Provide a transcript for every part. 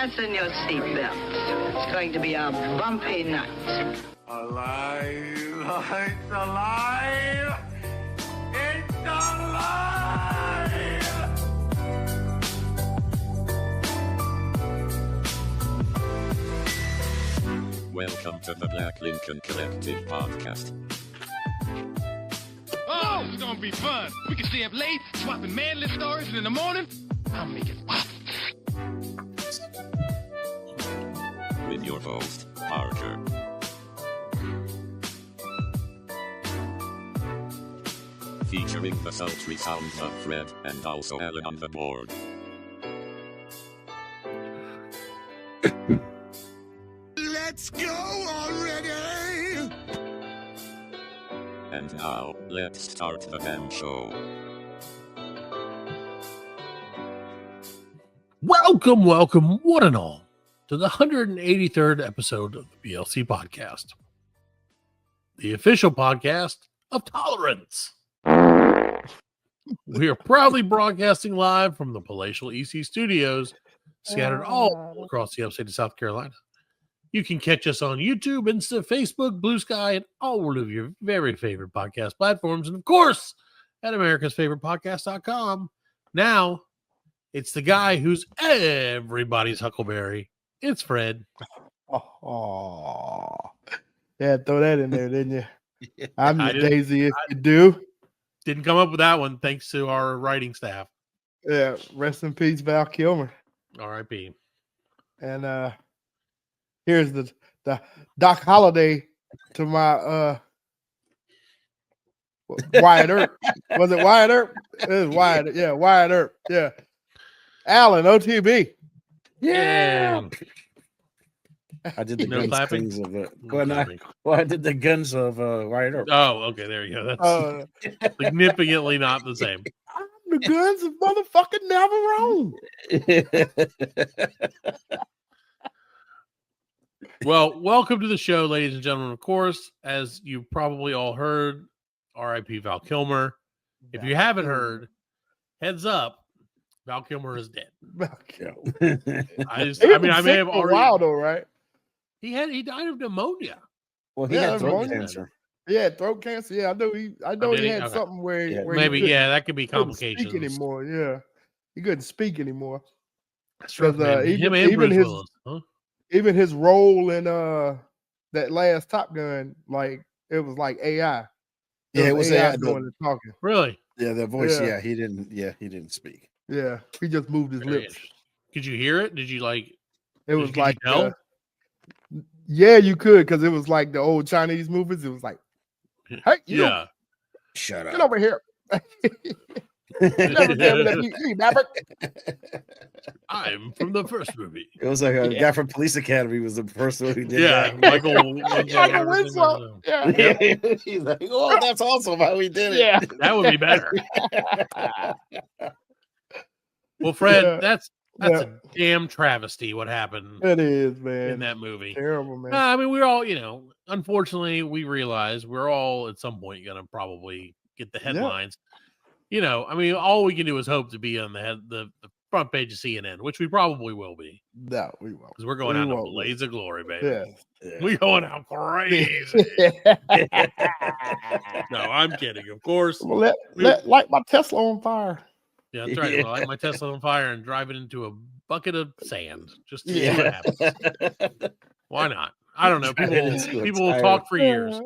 Fasten your seatbelts. It's going to be a bumpy night. Alive! It's alive! It's alive! Welcome to the Black Lincoln Collective podcast. Oh, it's gonna be fun. We can stay up late, swapping manly stories, and in the morning, I'll make it pop. With your host, Parker. Featuring the sultry sounds of Fred and also Alan on the board. Let's go already! And now, let's start the damn show. Welcome, one and all, to the 183rd episode of the BLC podcast, the official podcast of tolerance. We are proudly broadcasting live from the palatial EC studios, scattered all across the upstate of South Carolina. You can catch us on YouTube, Insta, Facebook, Blue Sky, and all of your very favorite podcast platforms. And of course, at americasfavoritepodcast.com. Now, it's the guy who's everybody's Huckleberry. It's Fred. Oh, yeah, throw that in there, didn't you? I'm I your didn't- Daisy if you do. Didn't come up with that one thanks to our writing staff. Yeah, rest in peace, Val Kilmer. R.I.P. And here's the Doc Holliday to my Wyatt Earp. Was it Wyatt Earp? It was Wyatt. Yeah, Wyatt Earp. Yeah, Alan OTB. Yeah. I did the No guns clapping? things of it. Clapping. I did the guns of Wyatt Earp. Oh, okay. There you go. That's significantly not the same. The guns of motherfucking Navarone. Well, welcome to the show, ladies and gentlemen. Of course, as you probably all heard, R.I.P. Val Kilmer. If you haven't heard, heads up, Val Kilmer is dead. Val Kilmer. I He may was have sick for a already. while though, right? He died of pneumonia. Well, he Yeah, had throat pneumonia. cancer. Yeah, throat cancer. Yeah, I know he did he he? had Okay. something where, Yeah. where Maybe, he couldn't, that could be couldn't speak complications. anymore. Yeah, he couldn't speak anymore. That's right, 'Cause, man. Him and even Bruce his- Willis. Huh? Even his role in that last Top Gun, like it was like AI. Yeah, it was AI doing the talking. Really? Yeah, the voice. Yeah. Yeah, he didn't speak. Yeah, he just moved his Very lips. interesting. Could you hear it? Did you like? It was could you like tell? yeah, you could because it was like the old Chinese movies. It was like, hey, you Yeah. Shut get up. over here. Never dare let me Maverick. I'm from the first movie. It was like a guy from Police Academy was the first one who did Yeah, that. Michael. Michael Winslow. Yeah, Yeah. He's like, oh, that's awesome how he did it. yeah. That would be better. Well, Fred, Yeah. that's Yeah. a damn travesty what happened It is, in man. that movie. Terrible, man. I mean, we're all, unfortunately, we realize we're all at some point going to probably get the headlines. I mean, all we can do is hope to be on the front page of CNN, which we probably will be No, we won't. because we're going We out in a won't. blaze of glory, baby. Yeah. Yeah. We going out crazy. No, I'm kidding. Of course. Well, let light my Tesla on fire. Yeah, that's right. Yeah. I'll light my Tesla on fire and drive it into a bucket of sand just to see Yeah. what happens. Why not? I don't know. Drive it into a People will tire. talk for years.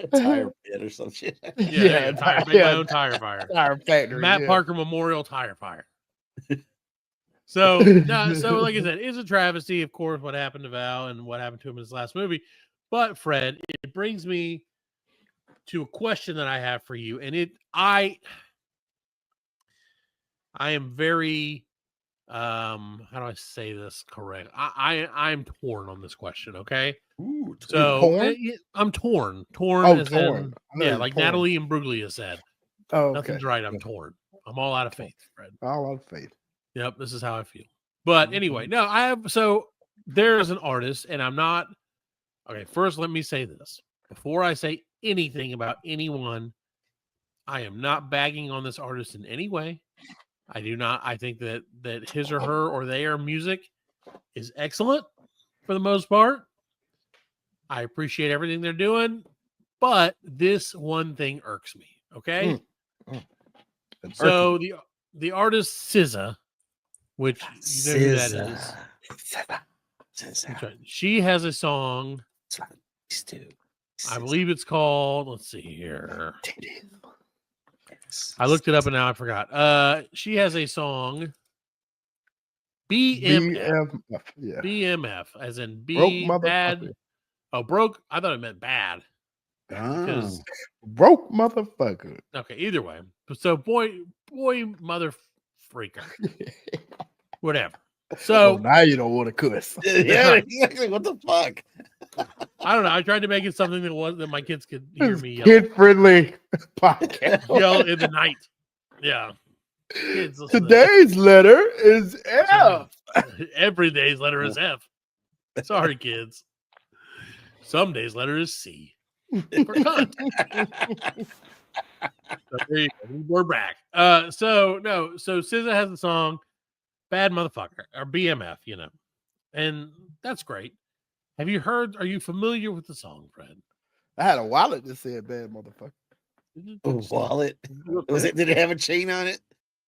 A tire pit or some shit. Yeah, make my own tire fire. Tire factory. Matt yeah. Parker Memorial Tire Fire. So like I said, it's a travesty, of course, what happened to Val and what happened to him in his last movie. But Fred, it brings me to a question that I have for you, and I am very how do I say this correct? I'm torn on this question, okay? Ooh, So torn? I'm torn. Torn Oh, as torn. in- I know yeah, you're like torn. Natalie Imbruglia said. Oh, okay. Nothing's right, I'm torn. I'm all out of faith, Fred. All out of faith. Yep, this is how I feel. But anyway, no, so there's an artist, and I'm not okay. First, let me say this before I say anything about anyone. I am not bagging on this artist in any way. I do not. I think that his or her or their music is excellent for the most part. I appreciate everything they're doing, but this one thing irks me. Okay. So the artist SZA, which you know who that is. That's right. She has a song. I believe it's called, let's see here. I looked it up and now I forgot. She has a song, BMF. Yeah. BMF, as in Broke bad. motherfucker. Oh, broke. I thought it meant bad. Because Broke motherfucker. okay, either way. So boy, mother freaker. Whatever. So now you don't want to cuss. Yeah, exactly. What the fuck? I don't know. I tried to make it something that my kids could hear me yell. Kid friendly podcast. Yell in the night. Yeah. Kids, Today's letter is F. Every day's letter is F. Sorry, kids. Some days letter is C. For cunt. So there you go. We're back. So SZA has a song, Bad Motherfucker, or BMF, and that's great. Are you familiar with the song, Fred? I had a wallet that said bad motherfucker. A wallet? Did it have a chain on it?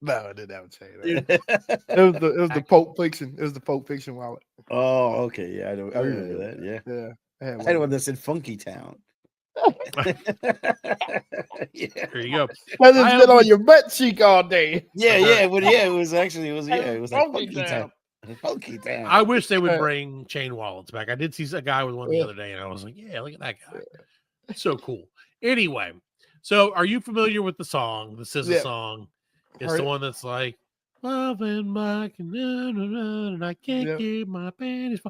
No, it didn't have a chain on it. It was the Pulp Fiction. It was the Pulp Fiction wallet. Oh, okay. Yeah, I remember that. Yeah. Yeah. I had one that said Funky Town. Yeah. There you go. Because it's been on your butt cheek all day. It was like Funky Town. Funky Town. I wish they would bring chain wallets back. I did see a guy with one the other day, and I was like, yeah, look at that guy. So cool. Anyway, so are you familiar with the song, the SZA song? It's the one that's like, love and my and I can't keep my panties.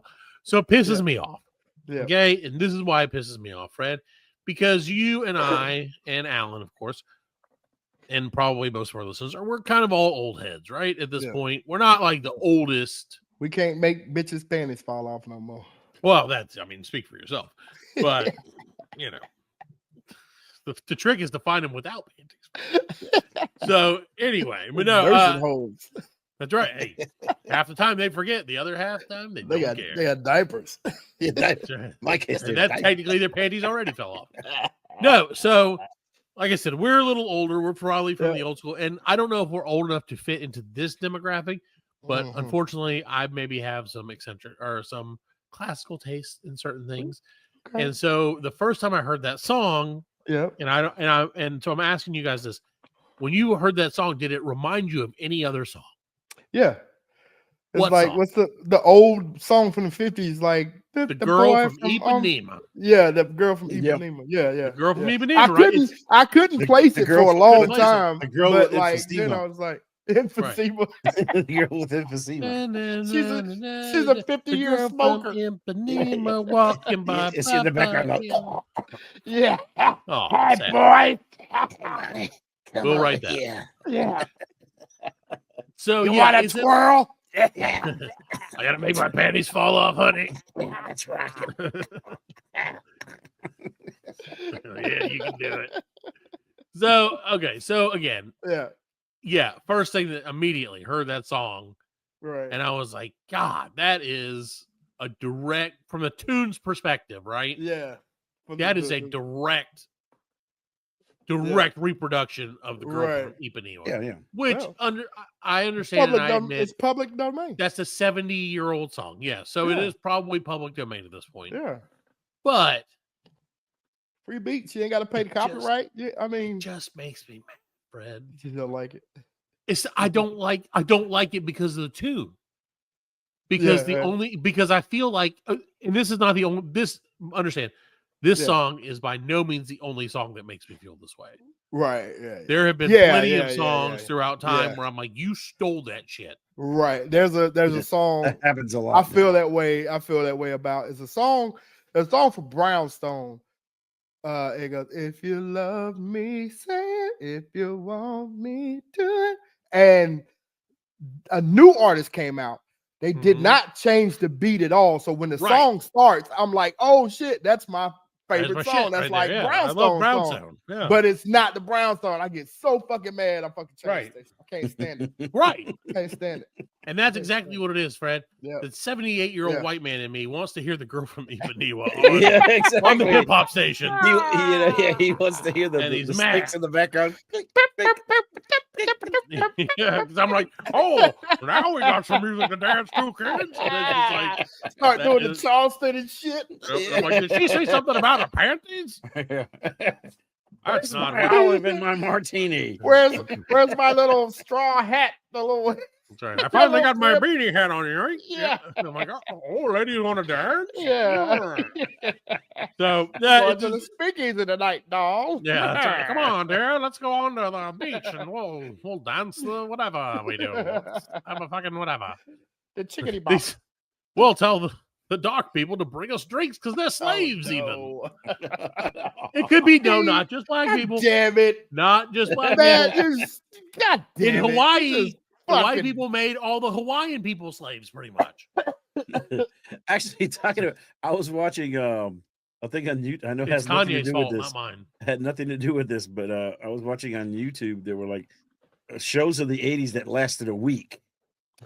So it pisses me off. Yeah. Okay. And this is why it pisses me off, Fred, because you and I and Alan, of course, and probably most of our listeners we're kind of all old heads, right? At this point, we're not like the oldest. We can't make bitches' panties fall off no more. Well, speak for yourself. But, the trick is to find them without panties. So anyway, but no, that's right. Hey, half the time they forget. The other half the time they don't care. They got diapers. My case, and that's technically their panties already fell off. No, so like I said, we're a little older. We're probably from the old school, and I don't know if we're old enough to fit into this demographic. But unfortunately, I maybe have some eccentric or some classical taste in certain things. Okay. And so the first time I heard that song, so I'm asking you guys this: when you heard that song, did it remind you of any other song? Yeah. It's what's the old song from the 50s? Like the girl from Ipanema. Yeah, the girl from Ipanema. Yeah. The girl from Ipanema. I couldn't place it for a long time. The girl but with then I was like, emphysema. The girl with emphysema. She's a 50-year smoker. Ipanema walking by. It's in the background. Yeah. Oh, hi, boy. We'll write that. Yeah. So you want a twirl? I gotta make my panties fall off, honey. That's right. Yeah, you can do it. So okay, so again, first thing that immediately heard that song, right? And I was like, God, that is a direct from the tune's perspective, right? Yeah, that is a direct reproduction of the girl from Ipanema. Yeah. Which I understand. And I admit it's public domain. That's a 70-year-old song. Yeah. So it is probably public domain at this point. Yeah. But free beats, you ain't got to pay the copyright. It just makes me mad, Fred. You don't like it. I don't like it because of the tune. Because because I feel like, and this is not the only, understand, this song is by no means the only song that makes me feel this way. Right. Yeah. There have been plenty of songs throughout time where I'm like, you stole that shit. Right. There's a song that happens a lot. I feel that way about. It's a song for Brownstone. It goes, if you love me, say it. If you want me, do it. And a new artist came out. They did not change the beat at all. So when the song starts, I'm like, oh shit, that's my favorite song. That's like Brownstone. I love Brownstone. Yeah. But it's not the Brownstone. I get so fucking mad. I fucking change it. I can't stand it. Right. Can't stand it. And that's exactly what it is, Fred. Yep. The 78-year-old Yeah. white man in me wants to hear the girl from Ipanema Yeah, exactly. on the hip hop station. He wants to hear the snakes in the background. Yeah, because I'm like, oh, now we got some music to dance to, kids. And then it's like, Start doing the Charleston and shit. I'm like, did she say something about the panties? That's not my olive in my martini. Where's my little straw hat? The little. That's right. I finally got my beanie hat on here, right? Yeah. I'm like, oh, ladies want to dance? Yeah. So Going to the speakeasy tonight, dog. yeah, that's right. Come on, dear. Let's go on to the beach and we'll dance the whatever we do. Have a fucking whatever. The chickadee box. We'll tell the dock people to bring us drinks because they're slaves. Even it could be not just black people. Damn it! Not just black Man, people. God damn In it. Hawaii, the white people made all the Hawaiian people slaves, pretty much. Actually, talking about, I was watching. I think on YouTube. I know it has nothing to Kanye's do fault, with this. not mine. Had nothing to do with this, but I was watching on YouTube. There were like shows of the '80s that lasted a week.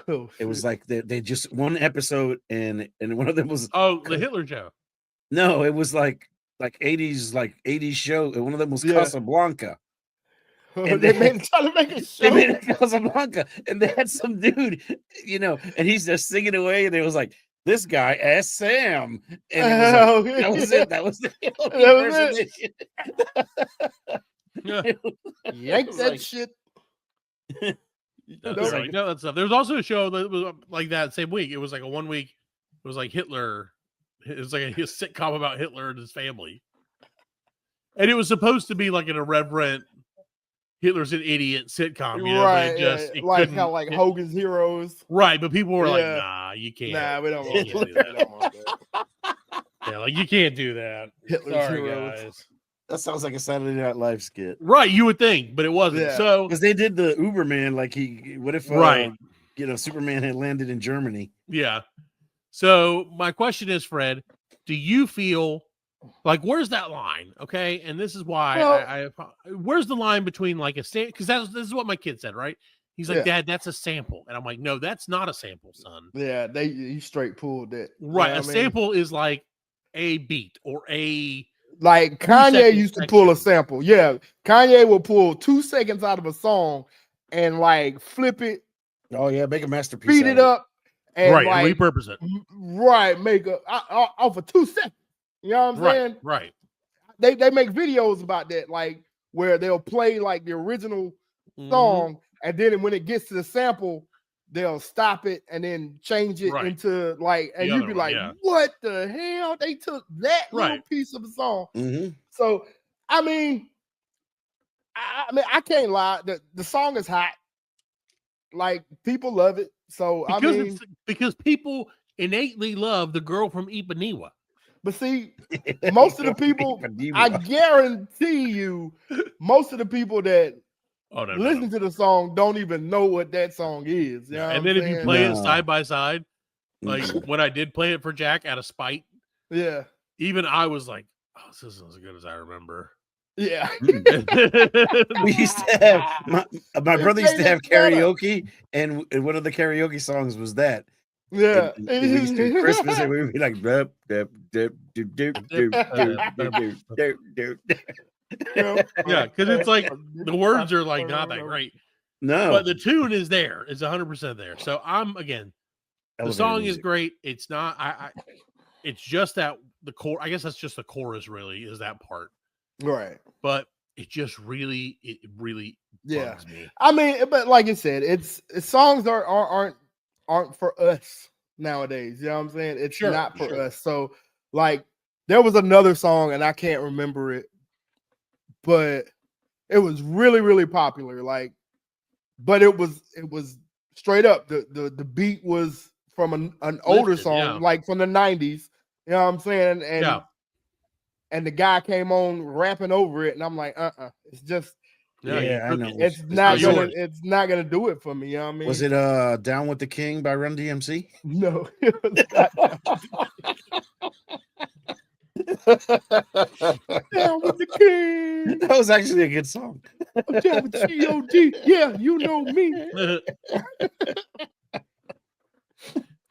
Oh, it was like they just one episode, and one of them was the Hitler show. No, it was like 80s show. And one of them was Casablanca. And they made trying to make a show. They made it Casablanca, and they had some dude, and he's just singing away, and it was like, this guy asked Sam, and that was it. That was the Yank that shit. That stuff. There was also a show that was like that same week. It was like a 1 week. It was like Hitler. It was like a sitcom about Hitler and his family, and it was supposed to be like an irreverent Hitler's an idiot sitcom, right? But it like how like Hogan's Heroes, right? But people were like, "Nah, you can't. Nah, we don't want do that. Yeah, like you can't do that. Hitler's Sorry, Heroes. guys. That sounds like a Saturday Night Live skit, right? You would think, but it wasn't. Yeah. So because they did the Uberman, like what if right? Superman had landed in Germany. Yeah. So my question is, Fred, do you feel like where's that line? Okay, and this is why where's the line between like a because this is what my kid said, right? He's like, Dad, that's a sample, and I'm like, no, that's not a sample, son. Yeah, he straight pulled it. Right, a sample is like a beat or a like Kanye used to pull a sample. Yeah, Kanye will pull 2 seconds out of a song and like flip it. Oh yeah, make a masterpiece. Beat it up and right, like, and repurpose it. Right, make off of 2 seconds. You know what I'm saying? Right. They make videos about that, like where they'll play like the original song, and then when it gets to the sample, they'll stop it and then change it into like, and you'd be like, "What the hell? They took that little piece of the song." So, I mean, I can't lie. The song is hot. Like people love it. So because people innately love the girl from Ipanema. But see, most of the people, I guarantee you, most of the people that listen to the song don't even know what that song is. You know and then if you play it side by side, like when I did play it for Jack out of spite, even I was like, "Oh, this isn't as good as I remember." Yeah, we used to have my brother used to have karaoke, and one of the karaoke songs was that. Yeah, we used to do Christmas, and we would be like, yeah, because it's like the words are like not that great. No, but the tune is there. It's 100% there. So I'm again, the song is great. It's not. It's just that the core. I guess that's just the chorus. Really, is that part. Right. But it just really bugs me. I mean, but like I said, it's songs aren't for us nowadays. You know what I'm saying? It's not for us. So like there was another song and I can't remember it, but it was really, really popular. Like, but it was straight up. The beat was from an older song, like from the 90s. You know what I'm saying? And the guy came on rapping over it, and I'm like, it's just I know. It's not gonna do it for me. You know what I mean? Was it Down with the King by Run DMC? No, it was not. Down with the King. That was actually a good song. I'm down with G.O.D. Yeah, you know me.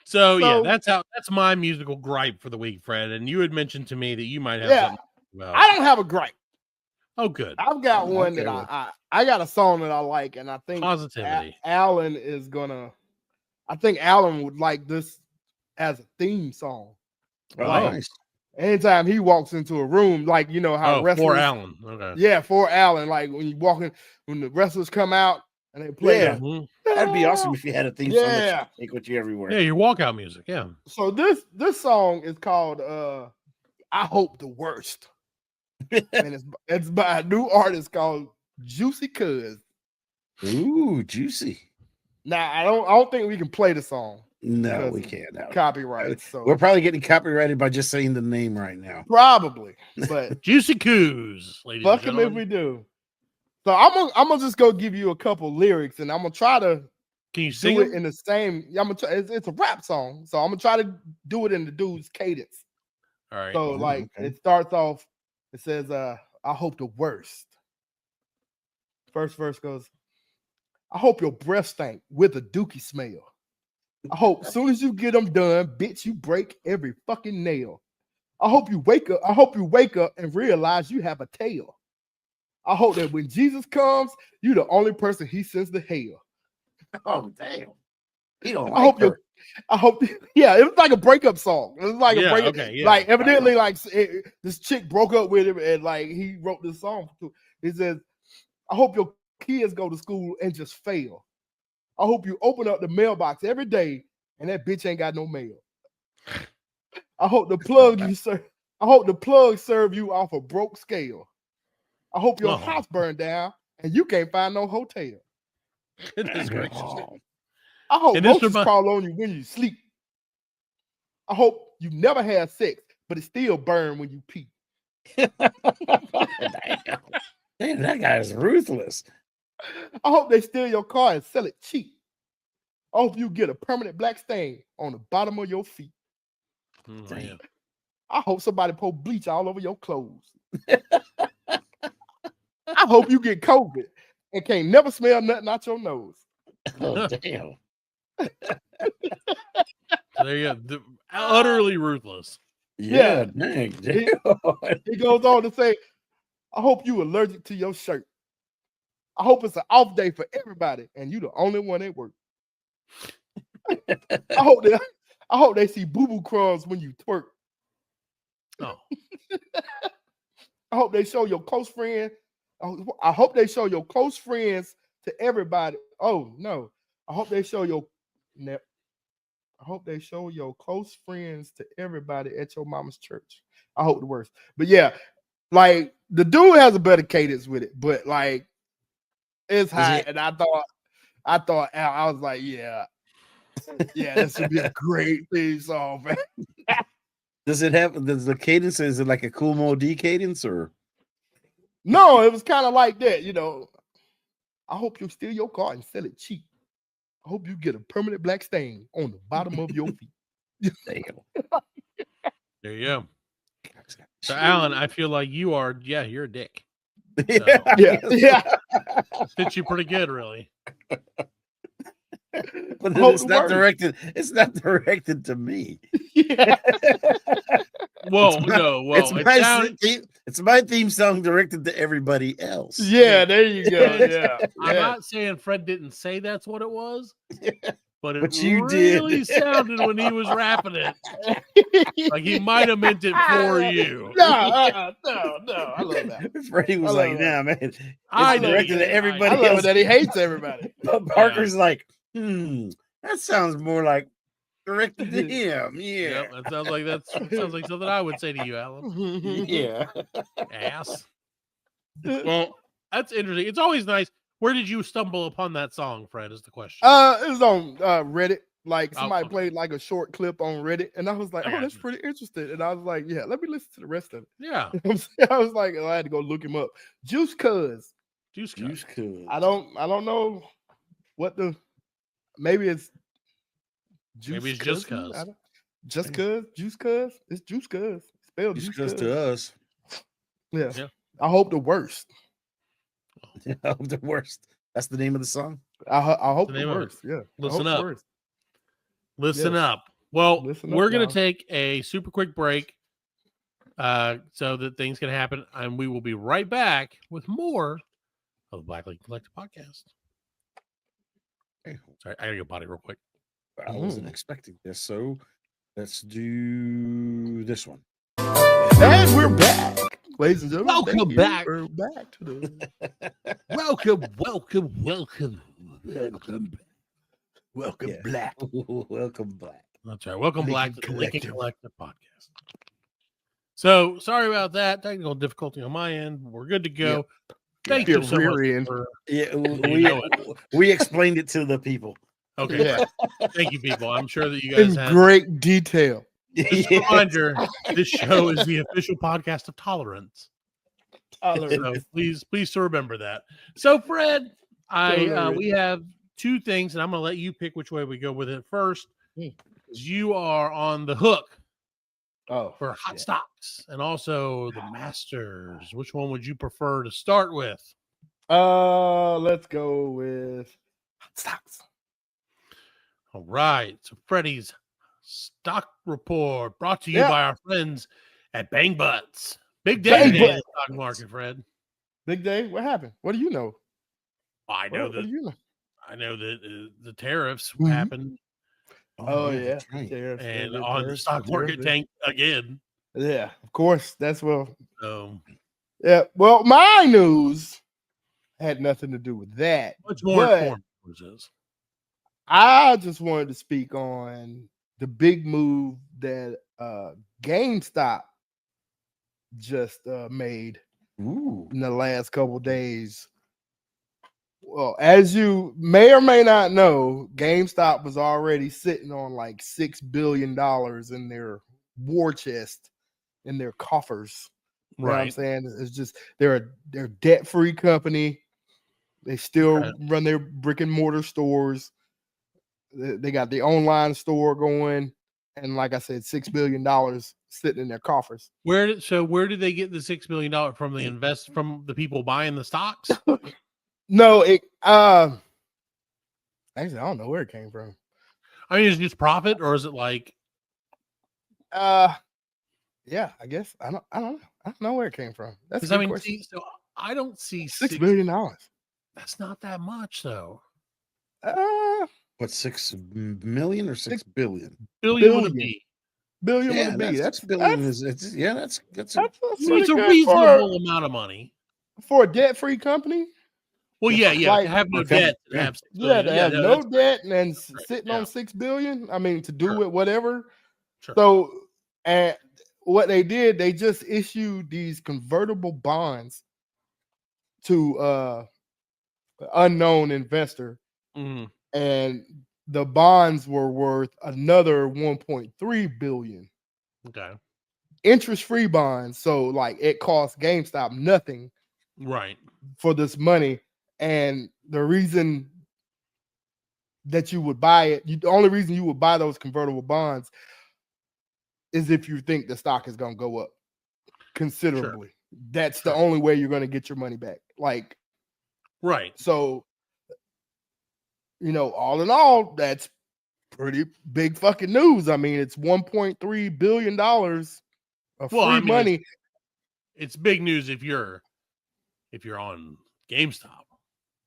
So So- that's my musical gripe for the week, Fred. And you had mentioned to me that you might have Yeah. something about. I don't have a gripe. Oh, good. I've got one Okay. that I got a song that I like, and I think Positivity. Alan is gonna. I think Alan would like this as a theme song. Oh, Like, nice. anytime he walks into a room, like you know how Oh, wrestlers, for Alan. Okay. yeah, for Alan, like when you walk in, when the wrestlers come out and they play, Yeah. Mhm. That'd be awesome if you had a theme song that Yeah. you take with you everywhere. Yeah, your walkout music. Yeah. So this song is called "I Hope the Worst," and it's by a new artist called Juicy Cuz. Ooh, juicy. Now I don't think we can play the song. No, Because we can't. No. Copyright. So We're probably getting copyrighted by just saying the name right now. probably, but Juicy Coos, ladies fuck and him if we do. So I'm gonna just go give you a couple lyrics, and I'm gonna try to Can you sing do it it? in the same. I'm gonna try, it's a rap song, so I'm gonna try to do it in the dude's cadence. All right. So like okay. it starts off. It says, "I hope the worst." First verse goes, "I hope your breath stank with a dookie smell. I hope soon as you get them done, bitch, you break every fucking nail. I hope you wake up. I hope you wake up and realize you have a tail. I hope that when Jesus comes, you the only person he sends to hell. Oh, damn. He don't I hope her. I hope, yeah, it was like a breakup song. It was like a Yeah, breakup. okay, yeah. Like evidently, like this chick broke up with him, and like he wrote this song. He says, "I hope your kids go to school and just fail. I hope you open up the mailbox every day and that bitch ain't got no mail. I hope the plug you serve. I hope the plug serve you off a broke scale. I hope your house burned down and you can't find no hotel. Goodness gracious. Oh, I hope And this roaches remi- crawl on you when you sleep. I hope you never had sex, but it still burn when you pee. damn. Damn, that guy is ruthless. I hope they steal your car and sell it cheap. I hope you get a permanent black stain on the bottom of your feet. Oh, Damn. yeah. I hope somebody pour bleach all over your clothes. I hope you get COVID and can't never smell nothing out your nose. Oh, damn. There you go. Utterly ruthless. Yeah, dang. Damn. He goes on to say, I hope you allergic to your shirt. I hope it's an off day for everybody and you the only one at work. I hope they see boo-boo crumbs when you twerk. Oh, I hope they show your close friend. I hope they show your close friends to everybody. Oh no. I hope they show your close friends to everybody at your mama's church. I hope the worst. But yeah, like the dude has a better cadence with it, but like it's high. And I thought I was like, yeah, this would be a great theme song, man. Does the cadence, is it like a Cool Mo D cadence or? No, it was kind of like that, you know. I hope you steal your car and sell it cheap. I hope you get a permanent black stain on the bottom of your feet. Damn. there you go. So, Alan, I feel like you're a dick. Yeah. Fits you pretty good, really. But then it's not directed. It's not directed to me. Yeah. It's my theme song directed to everybody else. Yeah, there you go. Yeah. I'm not saying Fred didn't say that's what it was, but it you really did. sounded when he was rapping it like he might have meant it for you. No. I love that. Freddie was I like, love "Nah, man, it's I know directed you to did. everybody I love else." it that he hates everybody. But Parker's like, that sounds more like directed to him. Yeah, Yep, that sounds like something I would say to you, Alan. yeah. Ass. Well, that's interesting. It's always nice. Where did you stumble upon that song, Fred? Is the question. It was on Reddit. Like somebody okay. played like a short clip on Reddit, and I was like, I "Oh, that's gotcha. pretty interesting." And I was like, "Yeah, let me listen to the rest of it." Yeah, I was like, I had to go look him up. Juice Cuz. Juice Cool. I don't know what the. Maybe it's. Maybe it's just Cuz. Just Cuz. Juice Cuz. It's Juice Cuz. Spelled Just Juice goes Cuz. to us. Yeah. Yeah. I hope the worst. The worst. That's the name of the song. I hope the the name of it. worst. Yeah. Listen I hope up. the worst. Listen Yes. up. Well, Listen up, we're going y'all. to take a super quick break so that things can happen. And we will be right back with more of the Black Lake Collective podcast. Sorry, I got to go potty real quick. I wasn't expecting this, so let's do this one. And we're back, ladies and gentlemen. Welcome thank you. back. We're back to the Welcome back. Welcome back. That's right. Welcome back to the Lincoln Collective. Collective podcast. So sorry about that. Technical difficulty on my end. We're good to go. Thank you so much. For, Yeah, know we explained it to the people. okay. Yeah. Thank you, people. I'm sure that you guys In had great detail. just a reminder, this show is the official podcast of tolerance. So please to remember that. So Fred, we have two things, and I'm gonna let you pick which way we go with it first. You are on the hook for hot stocks and also the Masters. Which one would you prefer to start with? Let's go with hot stocks. All right. So Freddie's stock report brought to you by our friends at Bang Butts. Big day Bang today in Butts. the stock market, Fred. Big day. What happened? What do you know? I know What do you know? I know that the tariffs Mhm. happened. Oh yeah. That's right. Tariffs, And tariffs, on the tariffs, stock market tariffs. tank again. Yeah, of course. That's well. So Yeah. Well, my news had nothing to do with that. much more but informed. Yours is. I just wanted to speak on the big move that GameStop just made in the last couple days. Well, as you may or may not know, GameStop was already sitting on like $6 billion in their war chest, in their coffers. You know what I'm saying? It's just they're a debt-free company. They still run their brick and mortar stores. They got the online store going, and like I said, $6 billion sitting in their coffers. Where did they get the $6 billion from? From the people buying the stocks? No, actually I don't know where it came from. I mean, is it just profit, or is it like yeah, I guess I don't know where it came from. That's a because I good mean, question. so I don't see $6 billion. That's not that much, though. What, 6 million or 6 billion? Billion with a B. Billion Yeah, with a B. that's That's billion. that's, That's that's It's pretty a good reasonable amount of money. for a debt-free company. Well, yeah, Like, to have no debt. To have $6 Yeah, billion. to have no that's debt and then sitting yeah. on $6 billion. I mean, to do Sure. it, whatever. Sure. So, and what they did, they just issued these convertible bonds to unknown investor, Mhm. and the bonds were worth another 1.3 billion. Okay. Interest-free bonds. So, like, it cost GameStop nothing Right. for this money. And the reason that you would buy it, the only reason you would buy those convertible bonds is if you think the stock is going to go up considerably. That's the only way you're going to get your money back. Like, right. So, all in all, that's pretty big fucking news. I mean, it's $1.3 billion of free money. It's big news if you're on GameStop.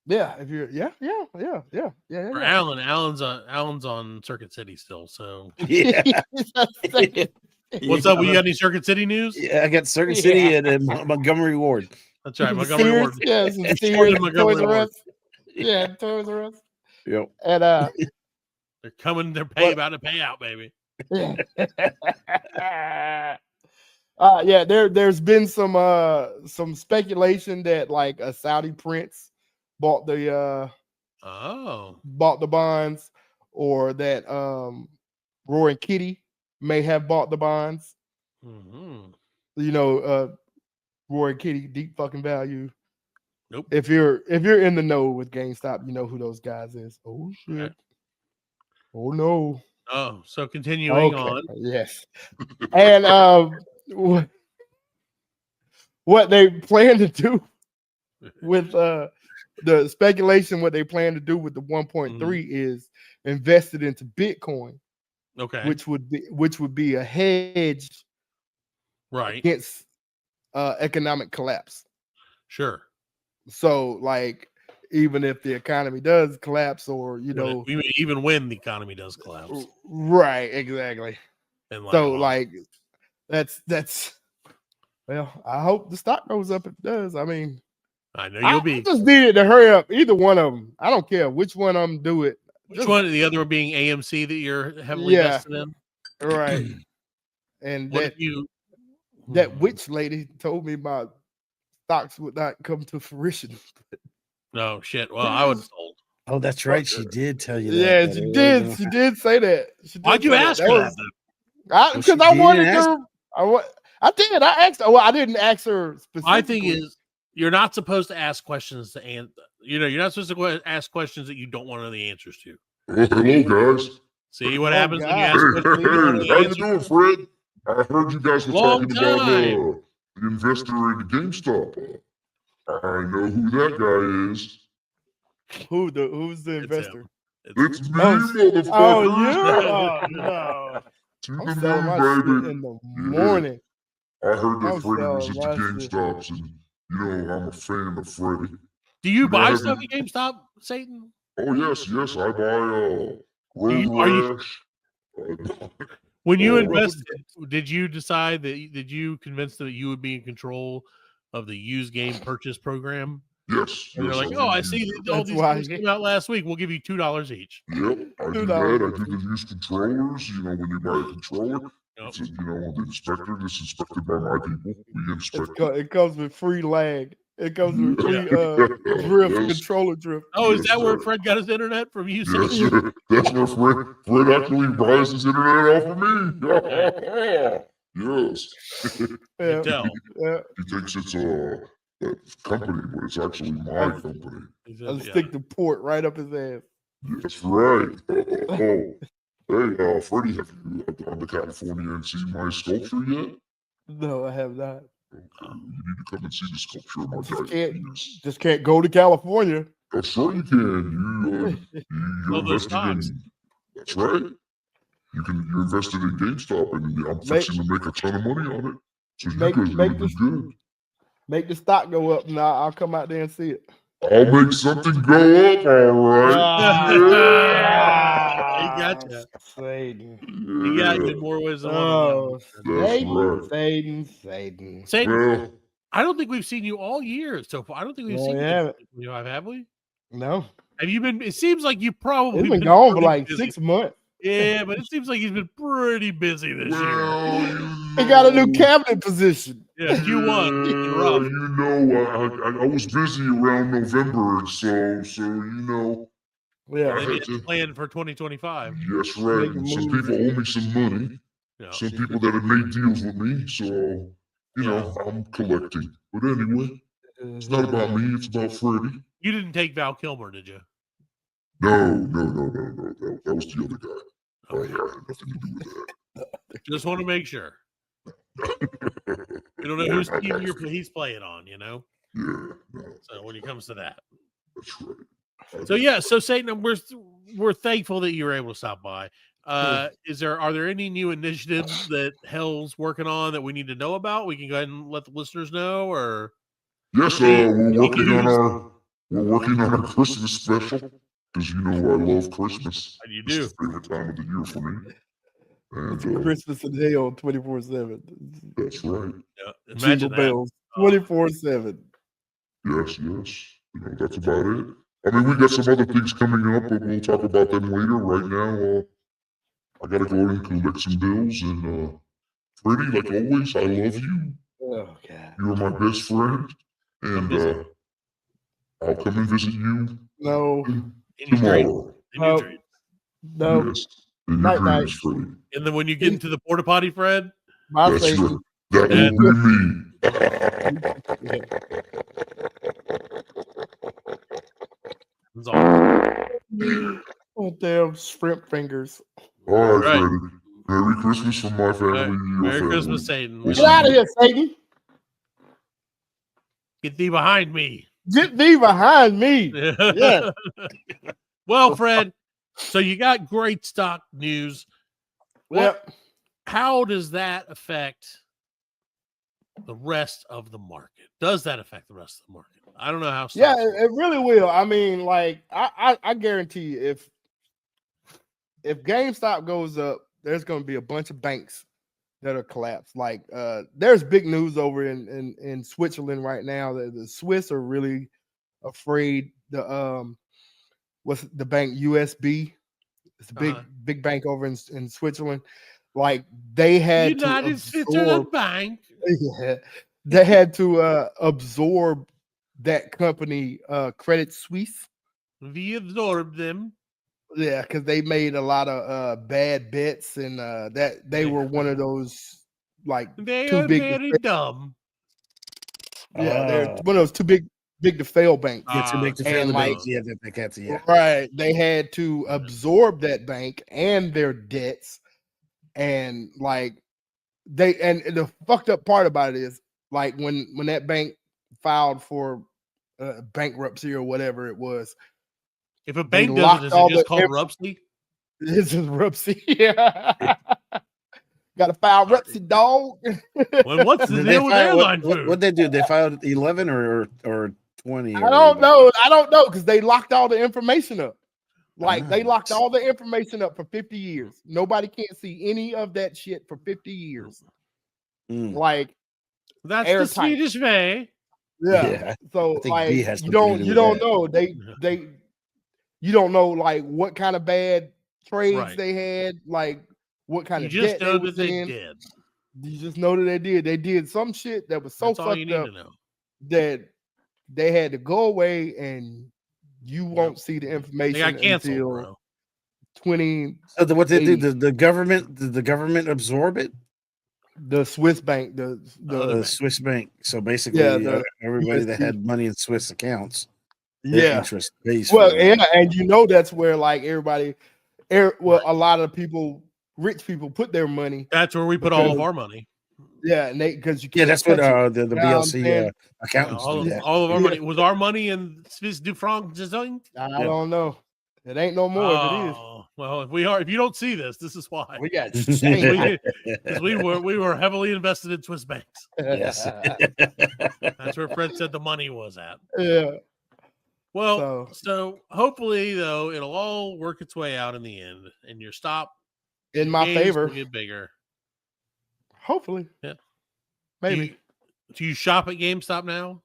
Yeah, if you're yeah. For Alan's on Circuit City still. So Yeah. What's up? You got any Circuit City news? Yeah, I got Circuit City and Montgomery Ward. That's right, Montgomery Ward. Yeah, some Sears, Toys R Us. Yeah, Toys R Us. Yep. And they're coming. They're about to pay out, baby. Yeah. Yeah, there's been some speculation that like a Saudi prince bought the bonds, or that Roy and Kitty may have bought the bonds. Mm-hmm. Roy and Kitty, deep fucking value. Nope. If you're in the know with GameStop, you know who those guys is. Oh shit. Okay. Oh no. Oh, so continuing on. Yes. And what they plan to do with the speculation, what they plan to do with the 1.3 is invested into Bitcoin. Okay. which would be a hedge Right. against economic collapse. Sure. So, like, even if the economy does collapse, or even when the economy does collapse, right? Exactly. and So, like, that's. Well, I hope the stock goes up. If it does. I mean, I know you'll be. I just needed to hurry up. Either one of them. I don't care which one of them do it. Which one? The other one being AMC that you're heavily vested in, right? And what that witch lady told me my stocks would not come to fruition. No shit. Well, I was told. Oh, that's right. She did tell you that. Yeah, she did. She did say that. Why'd you ask her that? Because I wanted her. I did. I asked her. Well, I didn't ask her specifically. My thing is, you're not supposed to ask questions to answer. You're not supposed to ask questions that you don't want to know the answers to. Hello, guys. See what happens when you ask Hey, questions you don't want to know the how you answers doing, Fred? I heard you guys were Long talking about time. the investor in the GameStop. I know who that guy is. Who's the It's investor? It's me, motherfucker. Oh, you? No. To I'm the selling my moon, shit baby. in the morning. I heard that I'm Freddie was selling into my shit. GameStops, and I'm a fan of Freddie. Do you buy have stuff you- at GameStop, Satan? Oh yes, I buy Road Are you- Rash. When you Oh, invested, did you decide did you convince them that you would be in control of the used game purchase program? Yes. And they're like, I oh, I do see that. that all That's these why games came out last week. We'll give you $2 each. Yep, I do that. I do the used controllers. When you buy a controller, it's the inspector. This inspected by my people. We inspect it. It comes with free lag. It comes with free drift, Yes. controller drift. Oh, is Yes, that where sir. Fred got his internet from? You said Yes, sir. That's where Fred actually buys his internet off of me. Yes. Yeah. tell. Yeah. He thinks it's a company, but it's actually my company. I'll stick the port right up his ass. That's right. Hey, Freddie, have you gone to California and seen my sculpture yet? No, I have not. Okay, you need to come and see the sculpture of my giant penis. Just can't go to California. Oh, sure you can. You're those invested in. That's right. You're invested in GameStop, and I'm fixing to make a ton of money on it. So you guys are gonna do good. Make the stock go up, and I'll come out there and see it. I'll make something go up, all right. He got you. Satan. He got you in more ways than one. Oh, That's right. Satan. Satan, Well, I don't think we've seen you all year so far. I don't think we've No, seen we you. haven't. Have we? No. Have you been? It seems like you probably It's been gone for pretty like busy. 6 months. Yeah, but it seems like he's been pretty busy this year. well, He got a new cabinet position. Yeah, Q1. It's been rough. I was busy around November, so Yeah. Then you have to plan for 2025. Yes, right. And some people owe me some money. Yeah. Some people that have made deals with me, so I'm collecting. But anyway, it's not about me. It's about Freddie. You didn't take Val Kilmer, did you? No. That was the other guy. I had nothing to do with that. Just want to make sure. You don't know whose team he's playing on, Yeah, no, So when it comes to that. that's right. So Satan, we're thankful that you were able to stop by. Are there any new initiatives that Hell's working on that we need to know about? We can go ahead and let the listeners know, or Yes, we're working on our Christmas special because I love Christmas. And you It's do. the favorite time of the year for me. It's And Christmas in hell 24/7. that's right. imagine Jingle that. bells 24/7. Yes. That's about it. I mean, we got some other things coming up, but we'll talk about them later. Right now, I gotta go and collect some bills. And Freddie, like always, I love you. Oh God. You are my best friend, and I'll come and visit you No. In your dreams. tomorrow. In your dreams. No. Yes, in your Night, dreams, Freddie. And then when you get into the porta potty, Fred, My That's Satan. right. That will be me. it's all Oh damn shrimp fingers. All right, Right. Freddie. Merry Christmas from my family. right. Your Merry family. Christmas, Satan. We'll Get out of here, Satan. Get thee behind me. Get thee behind me. Yeah. Well, Fred, so you got great stock news. How does that affect the rest of the market? Does that affect the rest of the market? I don't know how. Yeah, it really will. I mean, like I guarantee you, if GameStop goes up, there's going to be a bunch of banks that are collapsed. Like there's big news over in Switzerland right now that the Swiss are really afraid. What's the bank USB? It's a big bank over in Switzerland. Like they had United Switzerland Bank. Yeah, they had to absorb that company, Credit Suisse. We absorbed them. Yeah, because they made a lot of bad bets, and that they were one of those like they too are big. Very dumb. Yeah, they're one of those too big to fail banks. Too big to fail the like, banks. Yeah, they can't see. Yeah, right. They had to absorb that bank and their debts, and like and the fucked up part about it is like when that bank filed for bankruptcy or whatever it was. If a bank does it, is it just called rupsy? It's just rupsy. Yeah. Got to file rupsy, dog. Well, what's the deal with airline food? What they do? They filed 11 or 20? I don't know. I don't know because they locked all the information up. Like they locked all the information up for 50 years. Nobody can't see any of that shit for 50 years. Like that's the Swedish way. Yeah. So like you don't know. You don't know like what kind of bad trades they had, like what kind of just debt know they that they did. You just know that they did. They did some shit that was so fucked up that they had to go away, and you won't see the information until 20. So what they do? The government? Did the government absorb it? The Swiss bank, the Swiss bank. So basically, everybody that had money in Swiss accounts. Interest based. Well, and you know that's where like everybody, a lot of people, rich people, put their money. That's where we put all of our money. Yeah, and because you can't. That's what the BLC accountants do. All of our money was our money in Swiss franc. I don't know. It ain't no more. If it is. Well, if you don't see this, this is why we got. we were heavily invested in Swiss banks. Yes, that's where Fred said the money was at. Yeah. Well, so hopefully, though, it'll all work its way out in the end, and your stop in my favor will get bigger. Hopefully, yeah, maybe. Do you shop at GameStop now?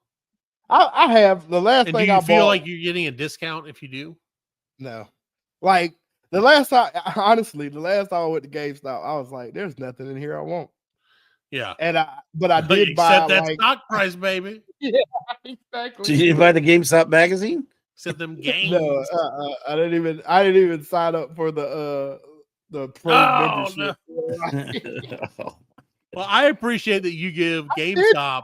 I have. The last thing do you I feel bought, like you're getting a discount if you do? No, like the last time. Honestly, the last time I went to GameStop, I was like, "There's nothing in here I want." Yeah, and I did buy that like, stock price, baby. Yeah, exactly. Did you buy the GameStop magazine? Except them games. No, I didn't even sign up for the pro membership. No. Well, I appreciate that you give GameStop,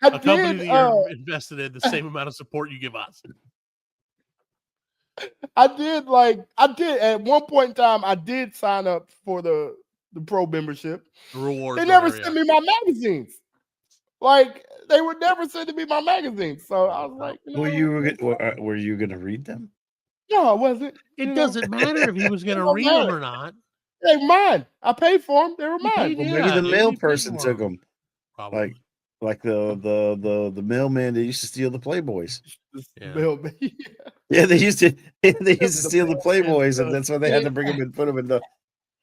a company that you're invested in, the same amount of support you give us. I did at one point in time. I did sign up for the pro membership. The rewards. They never sent me my magazines. Like they were never sending me my magazines. So I was like, were you going to read them? No, I wasn't. It doesn't matter if he was going to read them or not. They were mine. I paid for them. They were mine. Well, maybe the mail person took them. Probably. Like the mailman that used to steal the Playboys. Yeah, they used to steal the Playboys, and that's why they had to bring them and put them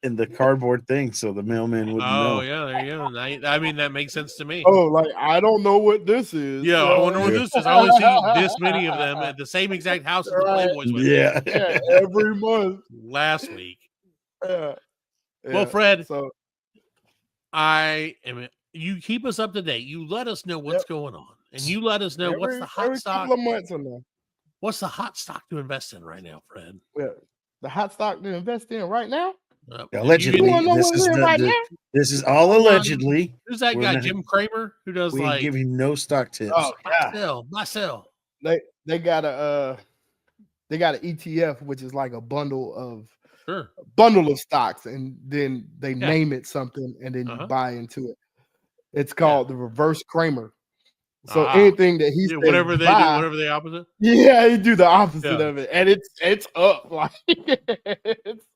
in the cardboard thing so the mailman wouldn't know. Oh yeah, there you go. I mean that makes sense to me. Oh, like I don't know what this is. Yeah, I wonder what this is. I only see this many of them at the same exact house as the Playboys went. Yeah, every month. Last week. Yeah. Well, Fred, you keep us up to date. You let us know what's going on, and you let us know what's the hot stock. Couple of months on there. What's the hot stock to invest in right now, Fred? Yeah, the hot stock to invest in right now. Allegedly, this is all allegedly. Who's that guy, Jim Cramer, who does we give you no stock tips? Oh, buy sell. They got an ETF, which is like a bundle of stocks, and then they name it something, and then you buy into it. It's called the reverse Cramer. So anything that he says whatever they buy, do, whatever the opposite. Yeah, he do the opposite Yeah. of it, and it's up. Like,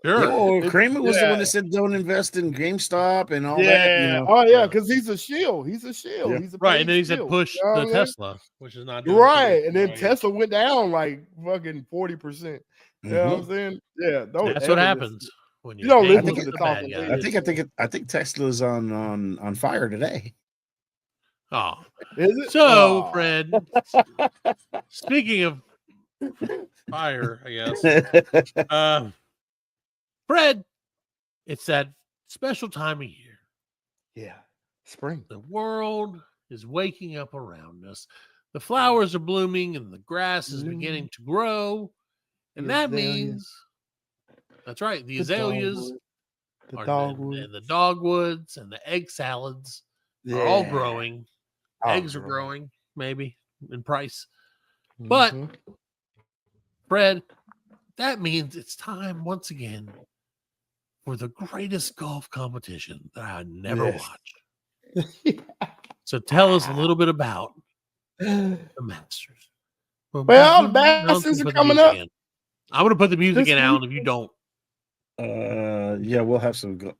Sure. Kramer was the one that said don't invest in GameStop and all yeah. that. You know? Oh yeah, because he's a shield. He's a shield. Yeah. He's a Right, paid and then he said shield. push You know the what I mean? Tesla, which is not doing Right, and then right. Tesla went down like fucking 40%. You know what I'm saying? Yeah, That's what happens when You don't hang listen with to the bad talking guys. I think Tesla's on fire today. Oh, Is it? so Fred, speaking of fire, I guess. Fred, it's that special time of year. Yeah, spring. The world is waking up around us. The flowers are blooming and the grass is beginning to grow. And that means, that's right, the azaleas, the dogwoods, and the dogwoods and the egg salads are all growing. Eggs are growing, maybe, in price. But, Fred, that means it's time once again for the greatest golf competition that I never watched. So tell us a little bit about the Masters. Well, the Masters are coming up. I'm going to put the music in, Alan, if you don't. Yeah, we'll have some golf.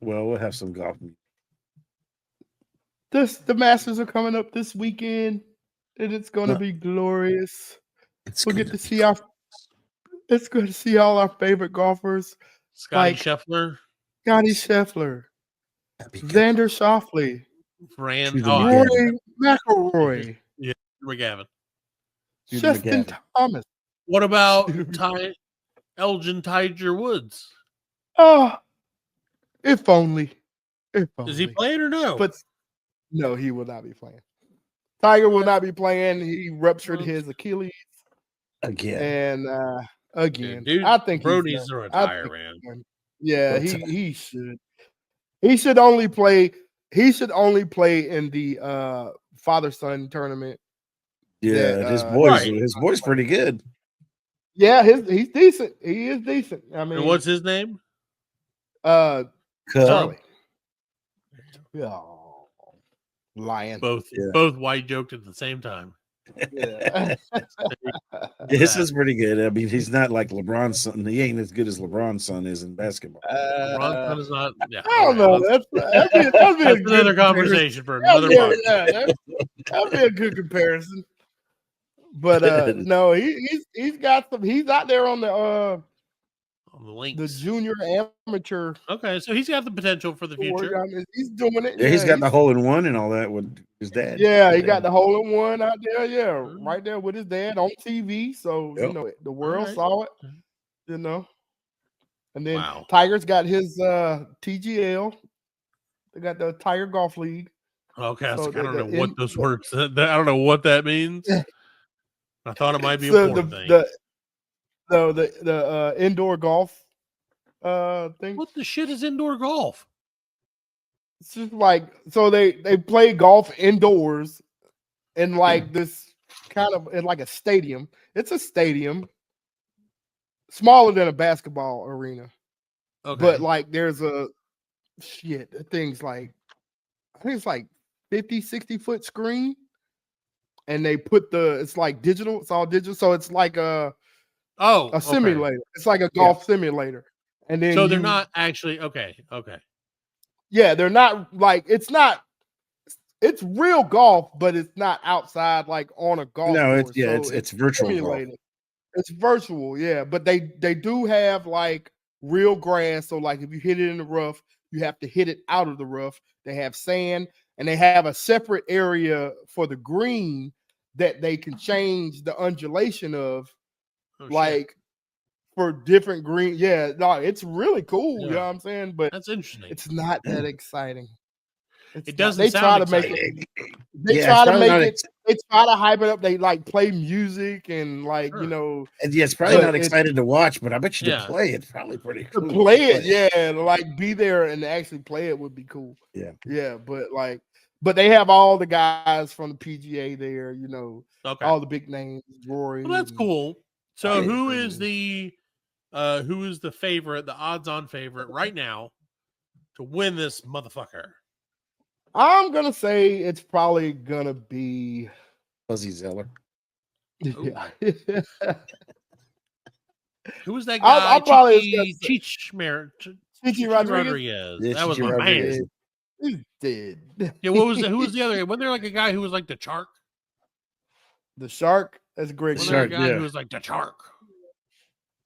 The Masters are coming up this weekend, and it's going to be glorious. We'll get to see it's going to see all our favorite golfers. Scotty Scheffler, Xander Schauffele, Rory McIlroy, McGavin, Justin Thomas. What about Elgin Tiger Woods? Oh, if only. Is he playing or no? But no, he will not be playing. Tiger will not be playing. He ruptured his Achilles again. And again, dude, I think bro needs to retire, man. Yeah, he should. He should only play. He should only play in the father-son tournament. Yeah, his boy's pretty good. Yeah, he's decent. He is decent. I mean, and what's his name? Charlie. Yeah, lion. Both white joked at the same time. Yeah. This is pretty good. I mean, he's not like LeBron's son. He ain't as good as LeBron's son is in basketball. LeBron's son is not. Yeah, I don't know. That's another conversation for another podcast. That'd be a good comparison. But no, he's got some. He's out there on the links. The junior amateur. Okay, so he's got the potential for the future. He's doing it. Yeah, he's got the hole in one and all that with his dad. Yeah, he got the hole in one out there. Yeah, right there with his dad on TV. So you know the world saw it. You know, and then Tiger's got his TGL. They got the Tiger Golf League. Okay, so I don't know what those words. I don't know what that means. I thought it might be a important thing. The indoor golf thing. What the shit is indoor golf? It's just like so they play golf indoors in like this kind of in like a stadium. It's a stadium smaller than a basketball arena. Okay. But like there's things like I think it's like 50, 60 foot screen. And they put it's like digital, it's all digital. So it's like a simulator. It's like a golf simulator. And then they're not actually okay. Yeah, they're not like it's it's real golf, but it's not outside like on a golf course. It's virtual simulated. Golf. It's virtual, yeah. But they do have like real grass. So like if you hit it in the rough, you have to hit it out of the rough. They have sand. And they have a separate area for the green that they can change the undulation of, for different green. Yeah, no, it's really cool. Yeah. You know what I'm saying? But that's interesting. It's not that exciting. It doesn't sound exciting. They try to make it. They try to hype it up. They like play music and like you know. And yeah, it's probably not exciting to watch, but I bet you to play it's probably pretty cool. To play it, yeah, like be there and actually play it would be cool. Yeah, but they have all the guys from the PGA there. You know, all the big names. Rory. Well, that's cool. So who is the favorite, the odds-on favorite right now to win this motherfucker? I'm gonna say it's probably gonna be Fuzzy Zeller. Yeah. Who was that guy? I probably Chichi Rodriguez. Rodriguez. Yeah, That was Chichi my Rodriguez. man. He's dead. Yeah, what was who was the other guy? Wasn't there like a guy who was like the shark? The Shark? That's Greg. Wasn't there a Shark, guy yeah. who was like the shark?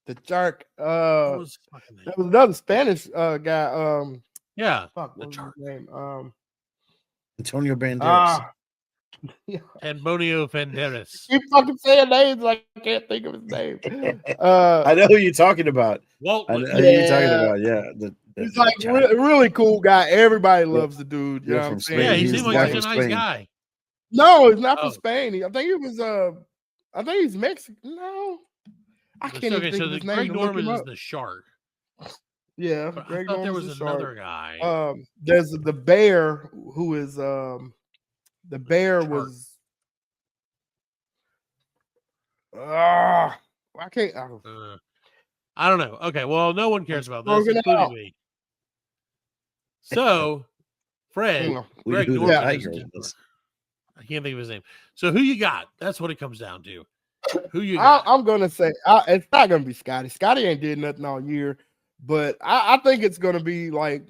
The Shark. What was his fucking name? That was another Spanish guy. Yeah, Fuck, the what was shark. his name? Antonio Banderas. Yeah. Antonio Banderas. Keep fucking saying names like I can't think of his name. I know who you're talking about. Walt I know Whitman. who you're talking about. Yeah. He's like really cool guy. Everybody loves the dude. You Yeah, know what I'm from saying? Yeah, he He's seemed the like guy such a from nice Spain. guy. No, he's not from Oh. Spain. I think he was I think he's Mexican. No. I can't even think so of the his name. Greg to look Norman him is up. the shark. Yeah, But I Greg thought there Norman's was the another shark. guy. There's the bear who is the bear Shark. was I can't I don't know. Okay, well, no one cares about this, Broken including out. me. So, Fred, We Greg knew who the Norman tiger is- was. I can't think of his name. So, who you got? That's what it comes down to. Who you got? I'm gonna say it's not gonna be Scotty. Scotty ain't did nothing all year, but I think it's gonna be like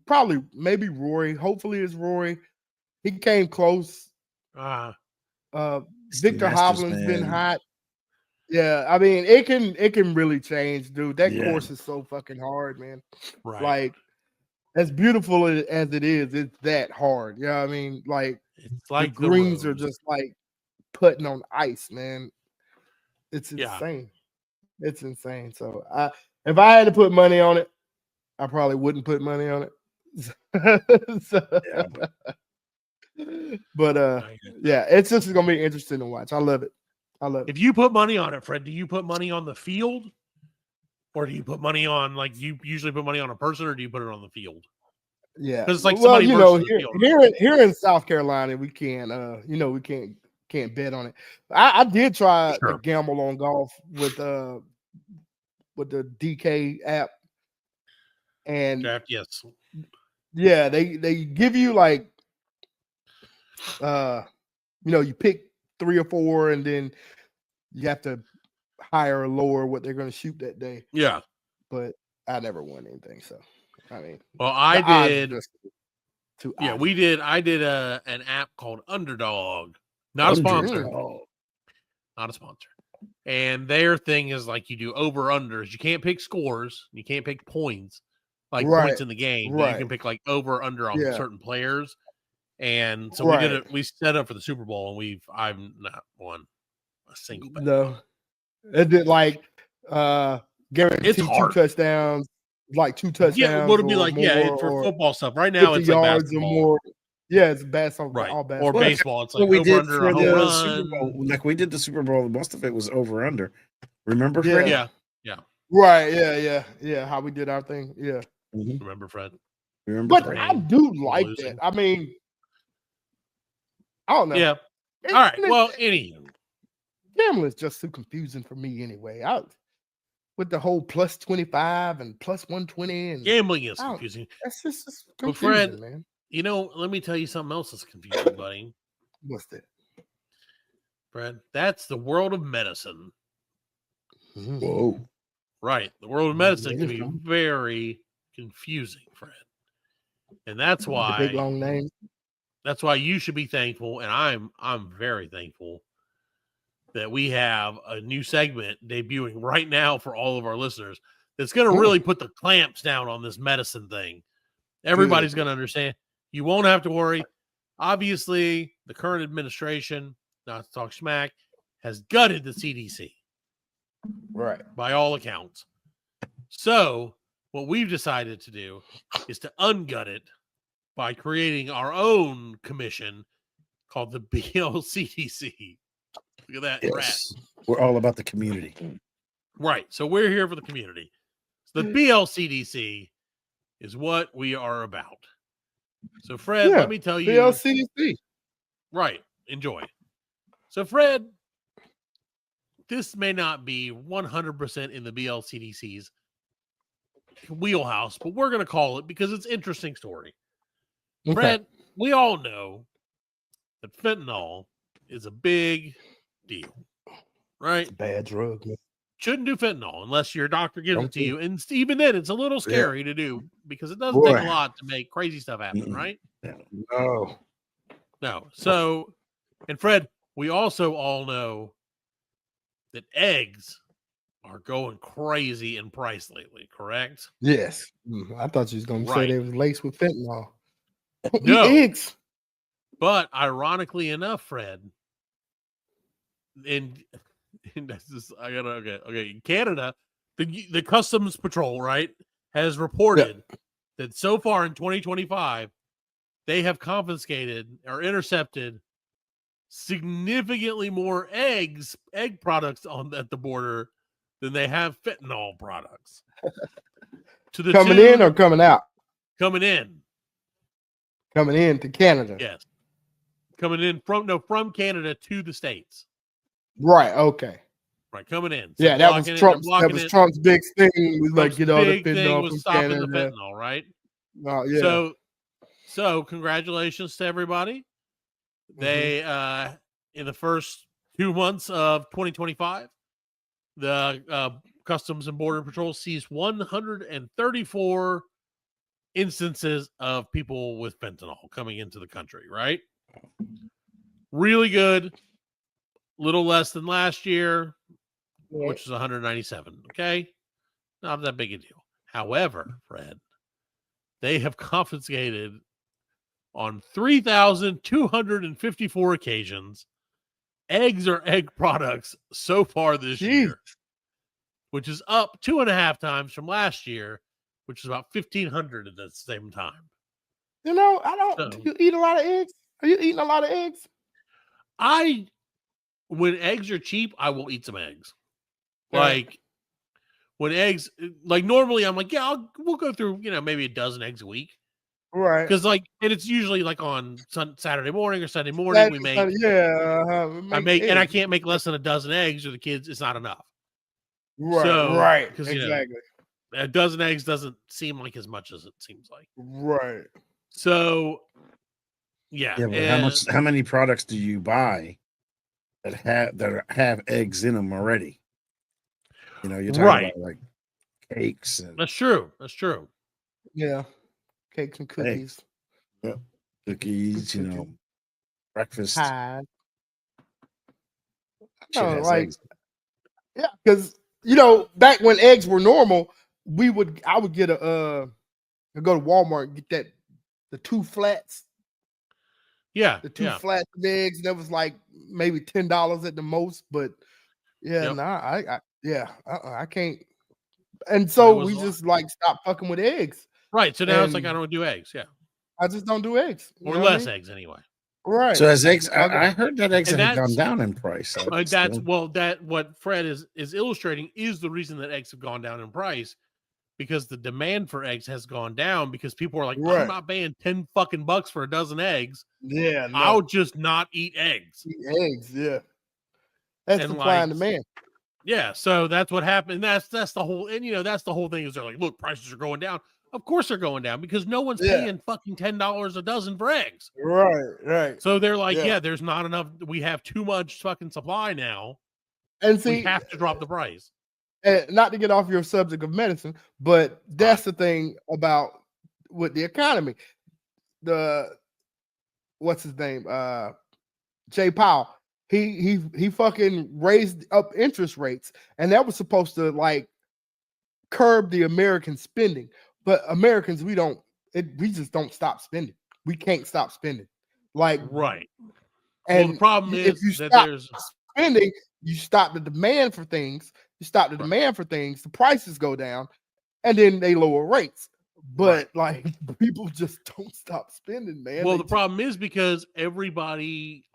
probably maybe Rory. Hopefully it's Rory. He came close. Uh, He's the Victor Masters Hovland's been man. hot. Yeah, I mean it can really change, dude. That Yeah. course is so fucking hard, man. right. Like as beautiful as it is, it's that hard. Yeah, you know what I mean, like It's like the greens are road. just like putting on ice, man. It's Yeah. insane. It's insane. So if I had to put money on it, I probably wouldn't put money on it. Yeah, but yeah, it's just gonna be interesting to watch. I love it. If you put money on it, Fred, do you put money on the field? Or do you put money on, like, you usually put money on a person, or do you put it on the field? Yeah, 'Cause it's like well, somebody you know, versus the field. here in South Carolina, we can't, we can't bet on it. I did try Sure. to gamble on golf with the DK app, and Draft, yes. yeah, they give you like, you pick 3 or 4, and then you have to higher or lower what they're going to shoot that day. Yeah. But I never won anything, so I mean, Well, the I odds did. just too Yeah, odd. we did. I did an app called Underdog. Not a sponsor. Underdog. Not a sponsor. And their thing is like you do over unders. You can't pick scores. You can't pick points, like Right, points in the game. But you right. can pick like over under on Yeah. certain players. And so Right. we did it. We set up for the Super Bowl, and I've not won a single bet. No, it did like guaranteed 2 hard. touchdowns, like 2 touchdowns. Yeah, what would be or like? more, Yeah, for or football stuff. Right now, 50 it's like yards or basketball, more. Yeah, it's basketball, right? all Or basketball. baseball. It's What like we over did under for a home the run. Super Bowl, like we did the Super Bowl, most of it was over under. Remember, Yeah. Freddie? Yeah, Right? Yeah. How we did our thing. Yeah, Mhm. remember Fred? Remember, but Freddie? I do like losing. that. I mean, I don't know. Yeah. It's- All right. it's- Well, anywho. gambling is just too confusing for me anyway. With the whole plus 25 and plus 120 and Gambling is Oh. confusing. that's just But confusing, Fred- man. You know, let me tell you something else that's confusing, buddy. What's that? Fred, that's the world of medicine. Whoa. Right. The world of medicine can be Medicine. very confusing, Fred. And that's The why big long name. that's why you should be thankful, and I'm very thankful that we have a new segment debuting right now for all of our listeners that's going to Cool. really put the clamps down on this medicine thing. Everybody's going to understand. You won't have to worry. Obviously, the current administration, not to talk smack, has gutted the CDC Right. by all accounts. So, what we've decided to do is to ungut it by creating our own commission called the BLCDC. Look at that rat. Yes. We're all about the community. Right. So we're here for the community. So the BLCDC is what we are about. So Fred, Yeah, let me tell you. BLCDC. Right. Enjoy. So Fred, this may not be 100% in the BLCDC's wheelhouse, but we're going to call it because it's an interesting story. Okay. Fred, we all know that fentanyl is a big deal, right? It's a bad drug, man. Shouldn't do fentanyl unless your doctor gives Don't it to do you. And even then, it's a little scary to do because it doesn't Boy. take a lot to make crazy stuff happen, right? No. No. So, and Fred, we also all know that eggs are going crazy in price lately, correct? Yes. I thought you was going to say they was laced with fentanyl. No. Eat eggs. But ironically enough, Fred, and that's just, okay. In Canada, the Customs Patrol, right, has reported that so far in 2025, they have confiscated or intercepted significantly more egg products at the border than they have fentanyl products. Coming in or coming out? Coming in. Coming in to Canada. Yes. Coming in from Canada to the States. Right. Okay. Right. Coming in. So that was Trump's big thing. Was like get all the fentanyl from Canada. The fentanyl, right? Oh yeah. So congratulations to everybody. They in the first 2 months of 2025, the Customs and Border Patrol seized 134 instances of people with fentanyl coming into the country, right? Really good. Little less than last year, which is 197. Okay. Not that big a deal. However, Fred, they have confiscated on 3,254 occasions eggs or egg products so far this year, which is up 2.5 times from last year, which is about 1,500 at the same time. You know, do you eat a lot of eggs? Are you eating a lot of eggs? When eggs are cheap, I will eat some eggs. Yeah. Like when eggs, like normally I'm like, we'll go through, maybe a dozen eggs a week. Right. Because and it's usually like on Saturday morning or Sunday morning we make. And I can't make less than a dozen eggs or the kids, it's not enough. Right. Because exactly. A dozen eggs doesn't seem like as much as it seems like. Right. So, yeah. But how many products do you buy that have eggs in them already? You're talking about like cakes. That's true. Yeah. Cakes and cookies. Yeah. Cookies, breakfast. Pie. Eggs. Yeah, because back when eggs were normal, I would get go to Walmart and get the 2 flats. Yeah. The 2 flats of eggs. That was like maybe $10 at the most, but I can't. And so we just stopped fucking with eggs. Right. So now it's like I don't do eggs. Yeah. I just don't do eggs. Or less eggs anyway. Right. So as eggs, I heard that eggs have gone down in price. What Fred is illustrating is the reason that eggs have gone down in price, because the demand for eggs has gone down because people are like, I'm not paying $10 for a dozen eggs. Yeah. No. I'll just not eat eggs. Eat eggs. Yeah. That's supply and demand. Yeah. So that's what happened. That's the whole, and that's the whole thing is they're like, look, prices are going down. Of course they're going down because no one's paying fucking $10 a dozen for eggs. Right. So they're like, there's not enough. We have too much fucking supply now. And see, we have to drop the price. And not to get off your subject of medicine, but that's the thing about with the economy. What's his name? Jay Powell. He fucking raised up interest rates, and that was supposed to curb the American spending. But Americans, we just don't stop spending. We can't stop spending. Right. And the problem is if you stop spending, you stop the demand for things. You stop the demand for things, the prices go down, and then they lower rates. But people just don't stop spending, man. Well, the problem is because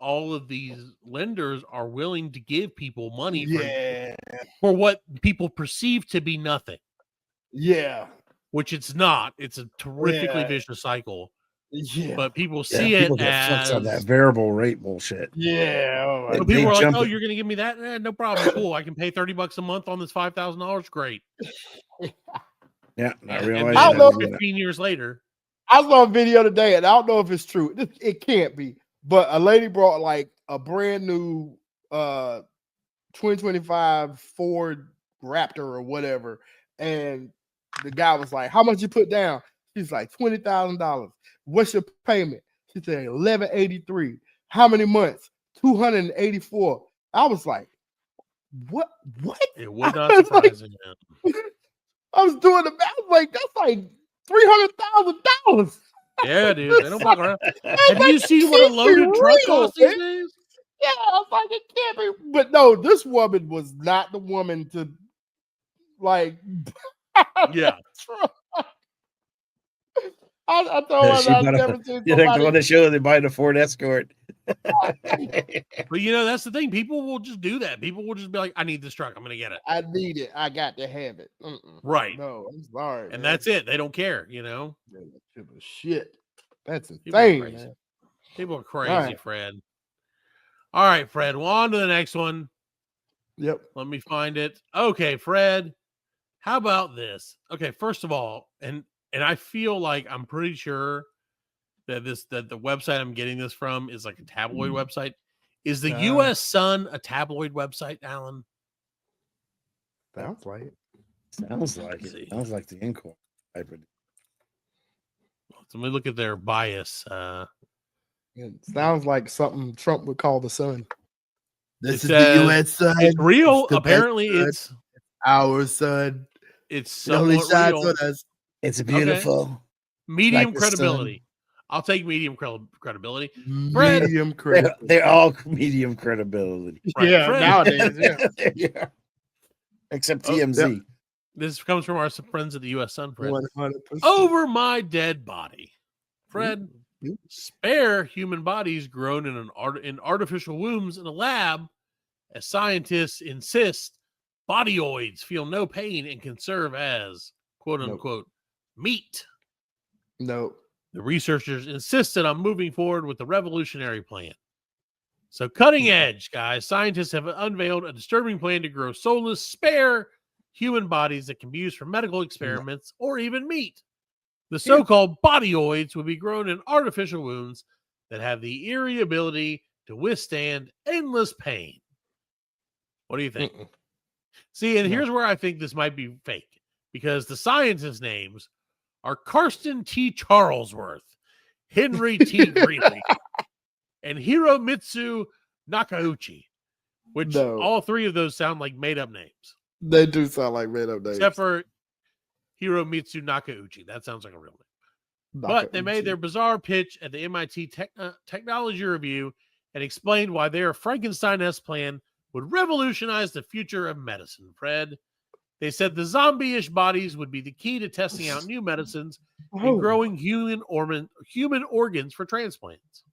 all of these lenders are willing to give people money for what people perceive to be nothing. Yeah. Which it's not. It's a terrifically vicious cycle. Yeah. But people see it as on that variable rate bullshit. Yeah. So people are like, you're going to give me that? No problem. Cool. I can pay $30 a month on this $5,000. Great. Yeah. I realize 15 years later. I saw a video today, and I don't know if it's true. It can't be. But a lady brought like a brand new 2025 Ford Raptor or whatever, and the guy was like, "How much you put down?" She's like, $20,000. What's your payment? She said $1,183. How many months? 284. I was like, what? It would not surprise me. I was doing the math. Like, that's like $300,000. Yeah, dude. They don't fuck around. Have you seen what a loaded truck costs these days? Yeah, I was like, it can't be. But no, this woman was not the woman to like. Yeah. I told her I've never seen somebody. You're like the one that showed they buying a Ford Escort. But that's the thing. People will just do that. People will just be like, "I need this truck. I'm gonna get it. I need it. I got to have it." Right? No, I'm sorry. And that's it. They don't care. Shit. That's People are insane. crazy. Man. People are crazy, right. Fred. All right, Fred. Well, on to the next one. Yep. Let me find it. Okay, Fred. How about this? Okay, first of all, and I feel like I'm pretty sure that the website I'm getting this from is like a tabloid website. Is the U.S. Sun a tabloid website, Alan? Sounds like it. Sounds like it. Sounds like the Inquirer. So let me look at their bias. It sounds like something Trump would call the Sun. This is says, the U.S. Sun. It's real. It's Apparently, it's our Sun. It's somewhat somewhat real. It's beautiful. Okay. Medium like credibility. I'll take medium credibility. Medium credibility. They're all medium credibility. Right. Yeah, Fred. nowadays. Yeah. Except TMZ. This comes from our friends at the U.S. Sun, Fred. 100%. Over my dead body. Fred, spare human bodies grown in artificial wombs in a lab, as scientists insist bodyoids feel no pain and can serve as, quote unquote, meat. No. The researchers insisted on moving forward with the revolutionary plan. So cutting edge, guys. Scientists have unveiled a disturbing plan to grow soulless, spare human bodies that can be used for medical experiments or even meat. The so-called bodyoids would be grown in artificial wounds that have the eerie ability to withstand endless pain. What do you think? See, and here's where I think this might be fake, because the scientists' names are Karsten T. Charlesworth, Henry T. Greeley, and Hiromitsu Nakauchi, which all three of those sound like made-up names. They do sound like made-up names. Except for Hiromitsu Nakauchi. That sounds like a real name. But they made their bizarre pitch at the MIT Technology Review and explained why their Frankenstein-esque plan would revolutionize the future of medicine, Fred. They said the zombie-ish bodies would be the key to testing out new medicines and growing human organs for transplants.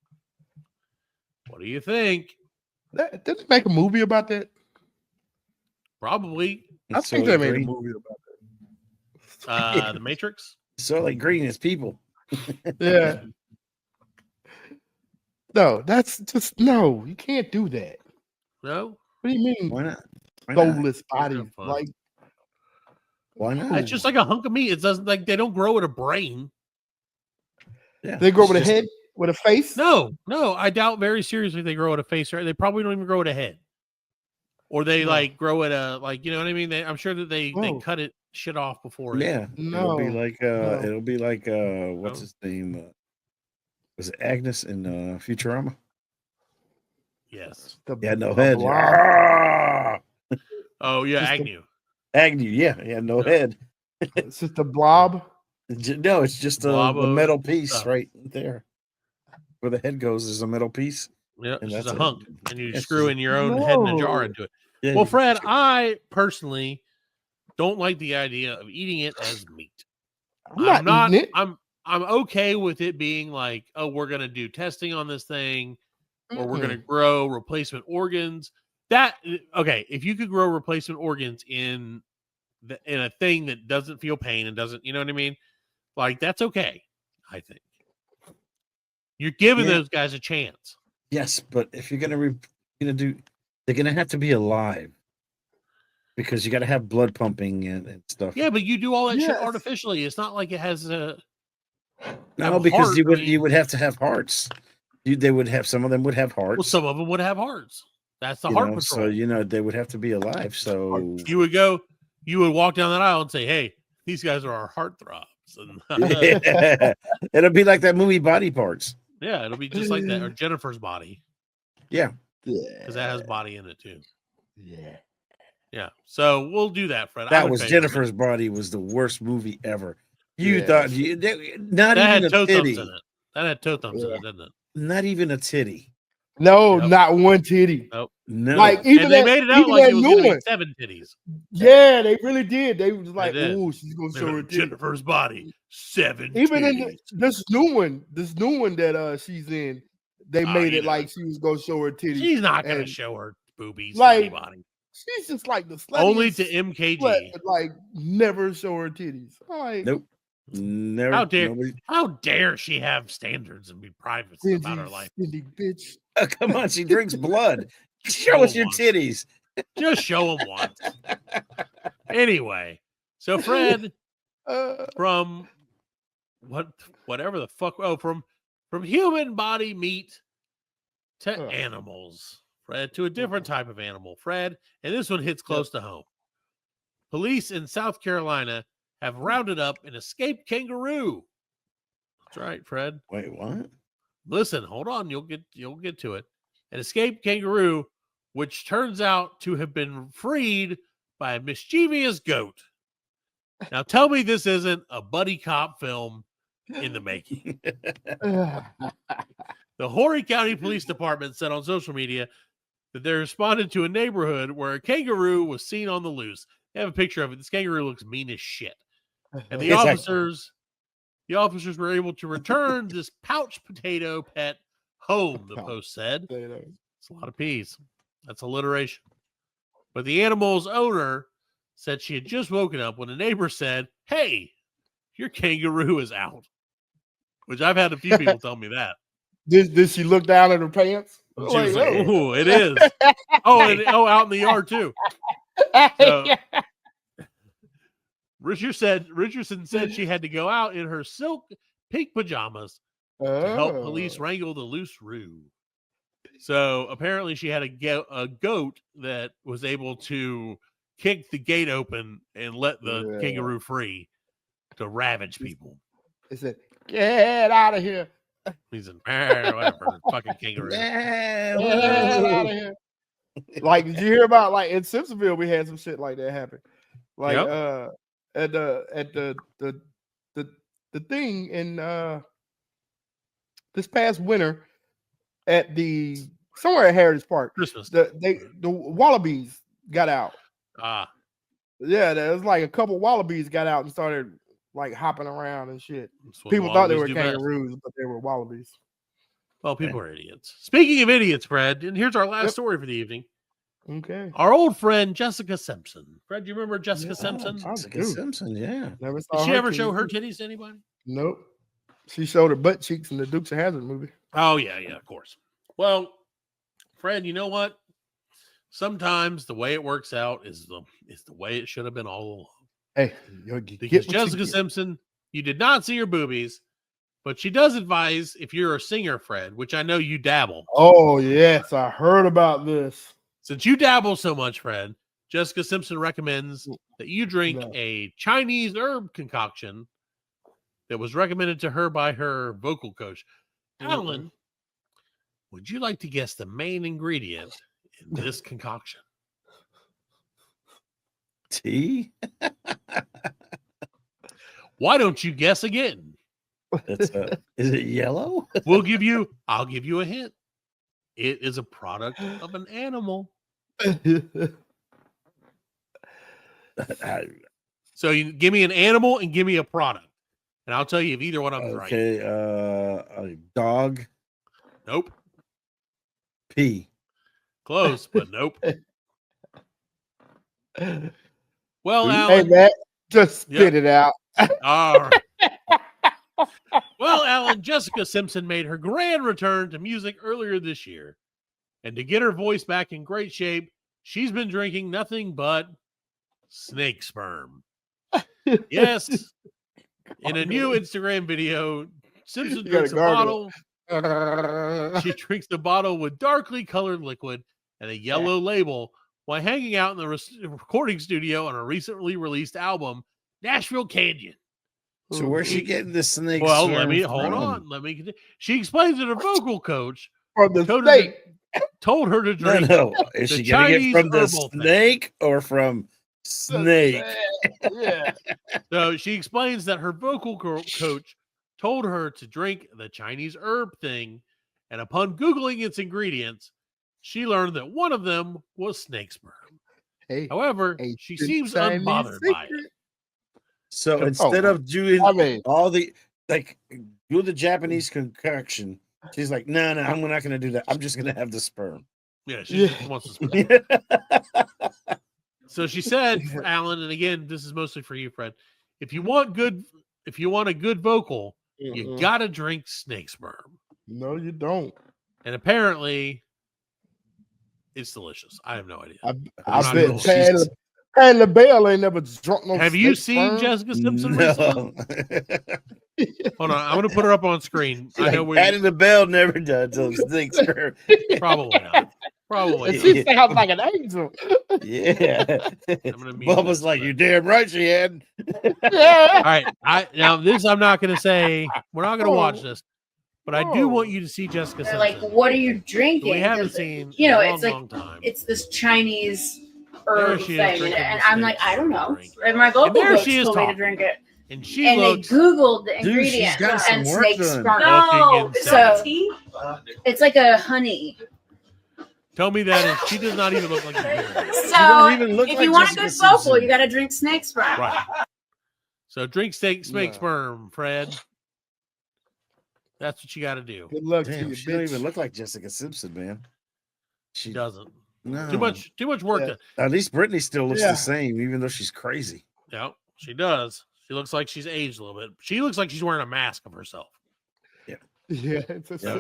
What do you think? Did they make a movie about that? Probably. I think they made a movie about that. The Matrix? So like green as people. Yeah. No, that's just no. You can't do that. No. What do you mean? Why not? Soulless body, like. Why not? It's just like a hunk of meat. It doesn't like they don't grow with a brain. Yeah, they grow with a head, with a face. No. I doubt very seriously they grow with a face. Right? They probably don't even grow with a head, or they like grow at a you know what I mean. I'm sure that they cut it shit off before. Yeah, it'll be like what's his name? Was it Agnes in Futurama? Yes. No head. Oh yeah, Agnew. Agnew, yeah, no head. It's just a blob. No, it's just a metal piece right there. Where the head goes, there's a metal piece. Yeah, it's just a hunk, and you screw in your own head in a jar into it. Yeah, well, Fred, I personally don't like the idea of eating it as meat. I'm not eating it. I'm okay with it being like, oh, we're gonna do testing on this thing, or we're gonna grow replacement organs. If you could grow replacement organs in a thing that doesn't feel pain and doesn't, you know what I mean? Like that's okay. I think you're giving those guys a chance. Yes, but if you're gonna they're gonna have to be alive because you got to have blood pumping and stuff. Yeah, but you do all that shit artificially. It's not like it has a. No, because you would have to have hearts. They would have, some of them would have hearts. Well, some of them would have hearts. That's the heart patrol. So they would have to be alive. So you would walk down that aisle and say, "Hey, these guys are our heartthrobs." And it'll be like that movie Body Parts. Yeah, it'll be just like that, or Jennifer's Body. Yeah, because that has body in it too. Yeah. So we'll do that, Fred. That was Jennifer's Body. Was the worst movie ever. You thought not that even a titty. In it. That had toe thumbs in it, didn't it? Not even a titty. No, not one titty. Nope. No. Like even they made it out like it was going to be 7 titties. Yeah, they really did. They was like, "Oh, she's going to show her titty." Jennifer's Body, 7 Even titties. in this new one that she's in, they made it like she was going to show her titty. She's not going to show her boobies like, to anybody. She's just like the only to MKG. But like never show her titties. Like, nope. Never. How dare she have standards and be private about her life? Bitch. Oh, come on, she drinks blood. Show us your titties. Just show them once. Anyway, so Fred, from whatever the fuck, from human body meat to animals, Fred, to a different type of animal, Fred, and this one hits close to home. Police in South Carolina have rounded up an escaped kangaroo. That's right, Fred. Wait, what? Listen, hold on. You'll get to it. An escaped kangaroo, which turns out to have been freed by a mischievous goat. Now, tell me this isn't a buddy cop film in the making. The Horry County Police Department said on social media that they responded to a neighborhood where a kangaroo was seen on the loose. They have a picture of it. This kangaroo looks mean as shit. And the officers were able to return this pouch potato pet home, the Post said. It's a lot of P's. That's alliteration. But the animal's owner said she had just woken up when a neighbor said, "Hey, your kangaroo is out." Which I've had a few people tell me that. Did she look down at her pants? Like, "Oh, it is." Out in the yard too. So, Richardson said she had to go out in her silk pink pajamas to help police wrangle the loose roo. So apparently she had a goat that was able to kick the gate open and let the kangaroo free to ravage people. He said, "Get out of here." He's in whatever, fucking kangaroo. Get out of here. Like, did you hear about, like, in Simpsonville we had some shit like that happen? Like at the thing in this past winter at somewhere at Heritage Park. Christmas. The wallabies got out. Yeah, there was like a couple wallabies got out and started like hopping around and shit. People thought they were kangaroos, but they were wallabies. Well, people are idiots. Speaking of idiots, Fred, and here's our last story for the evening. Okay. Our old friend Jessica Simpson. Fred, do you remember Jessica Simpson? Jessica Simpson, yeah. Never saw Did she her ever titties. show her titties to anybody? Nope. She showed her butt cheeks in the Dukes of Hazzard movie. Oh, yeah, of course. Well, Fred, you know what? Sometimes the way it works out is the way it should have been all along. Hey, because Jessica Simpson, you did not see her boobies, but she does advise, if you're a singer, Fred, which I know you dabble. Oh, yes, I heard about this. Since you dabble so much, Fred, Jessica Simpson recommends that you drink a Chinese herb concoction that was recommended to her by her vocal coach. Alan, would you like to guess the main ingredient in this concoction? Tea? Why don't you guess again? Is it yellow? I'll give you a hint. It is a product of an animal. So you give me an animal and give me a product, and I'll tell you if either one of them is right. Okay, a dog. Nope. Pee. Close, but nope. Well, Hey, Alan, Matt, just spit it out. all right. Well, Alan, Jessica Simpson made her grand return to music earlier this year. And to get her voice back in great shape, she's been drinking nothing but snake sperm. Yes. In a new Instagram video, Simpson drinks a bottle She drinks the bottle with darkly colored liquid and a yellow label while hanging out in the recording studio on a recently released album, Nashville Canyon. So where's she getting the snake? Well, let me hold on. Let me continue. She explains that her vocal coach From the snake. told her to drink. No. Is she getting it from the snake or from snake? Yeah. So she explains that her vocal coach told her to drink the Chinese herb thing, and upon Googling its ingredients, she learned that one of them was snake sperm. Hey, however, she seems unbothered by it. So instead of doing all the do the Japanese concoction, she's like, no, I'm not going to do that. I'm just going to have the sperm. Yeah, she just wants the sperm. So she said, for Alan, and again, this is mostly for you, Fred. If you want a good vocal, you gotta drink snake sperm. No, you don't. And apparently, it's delicious. I have no idea. I bet Patti LaBelle ain't never drunk no. Have you seen Jessica Simpson? No. Hold on, I'm going to put her up on screen. I know where Patti LaBelle never does those snake sperm. Probably not. Probably. She sounds like an angel. Yeah. Bubba's like, you're damn right she had. All right. Now this I'm not going to say. We're not going to watch this, but I do want you to see Jessica Simpson. Like, what are you drinking? We haven't seen. You know, in a it's long time. It's this Chinese herb There she is, thing, drinking and the I'm snake like, I don't know. drink. And my vocal there coach she is told me to talking. drink it. And she And looks. they Googled the Dude, she's ingredients got some and work snake done. sperm. No, So it's like a honey. Tell me that she does not even look like a So don't even look if like you want Jessica a good vocal, Simpson. you got to drink snake sperm. Right. So drink snake sperm, Fred. That's what you got to do. Good luck to Damn, you, she don't bitch. even look like Jessica Simpson, man. She doesn't. No. Too much work done. At least Brittany still looks the same, even though she's crazy. Yeah, she does. She looks like she's aged a little bit. She looks like she's wearing a mask of herself. Yeah.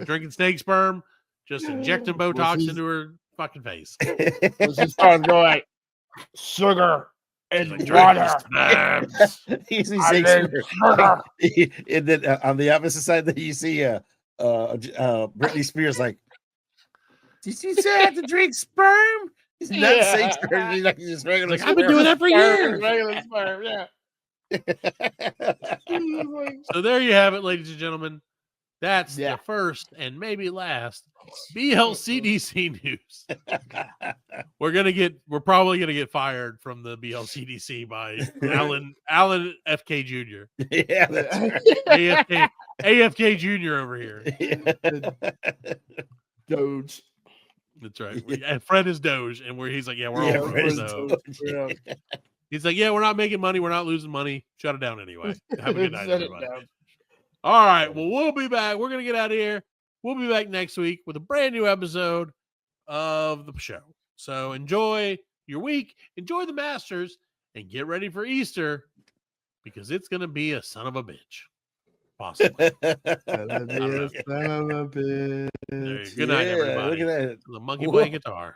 Drinking snake sperm, just injecting Botox into her fucking face. She started going sugar and Like, water. He sees I snake need sperm. sugar. And then on the opposite side, that you see Britney Spears like, did you say I have to drink sperm? He's not saying sperm. He's like just regular. Like, I've been doing that for years. Regular sperm, yeah. So there you have it, ladies and gentlemen. That's the first and maybe last BLCDC news. We're probably gonna get fired from the BLCDC by Alan FK Jr. Yeah, that's right. AFK Jr. over here. Doge. That's right. And Fred is Doge, and he's like, we're all Fred is Doge. Yeah. He's like, we're not making money, we're not losing money. Shut it down anyway. Have a good night, Shut it everybody. down. All right. Well, we'll be back. We're gonna get out of here. We'll be back next week with a brand new episode of the show. So enjoy your week, enjoy the Masters, and get ready for Easter because it's gonna be a son of a bitch. Possibly. Son of a bitch. Good night, everybody. Look at that. The monkey playing guitar.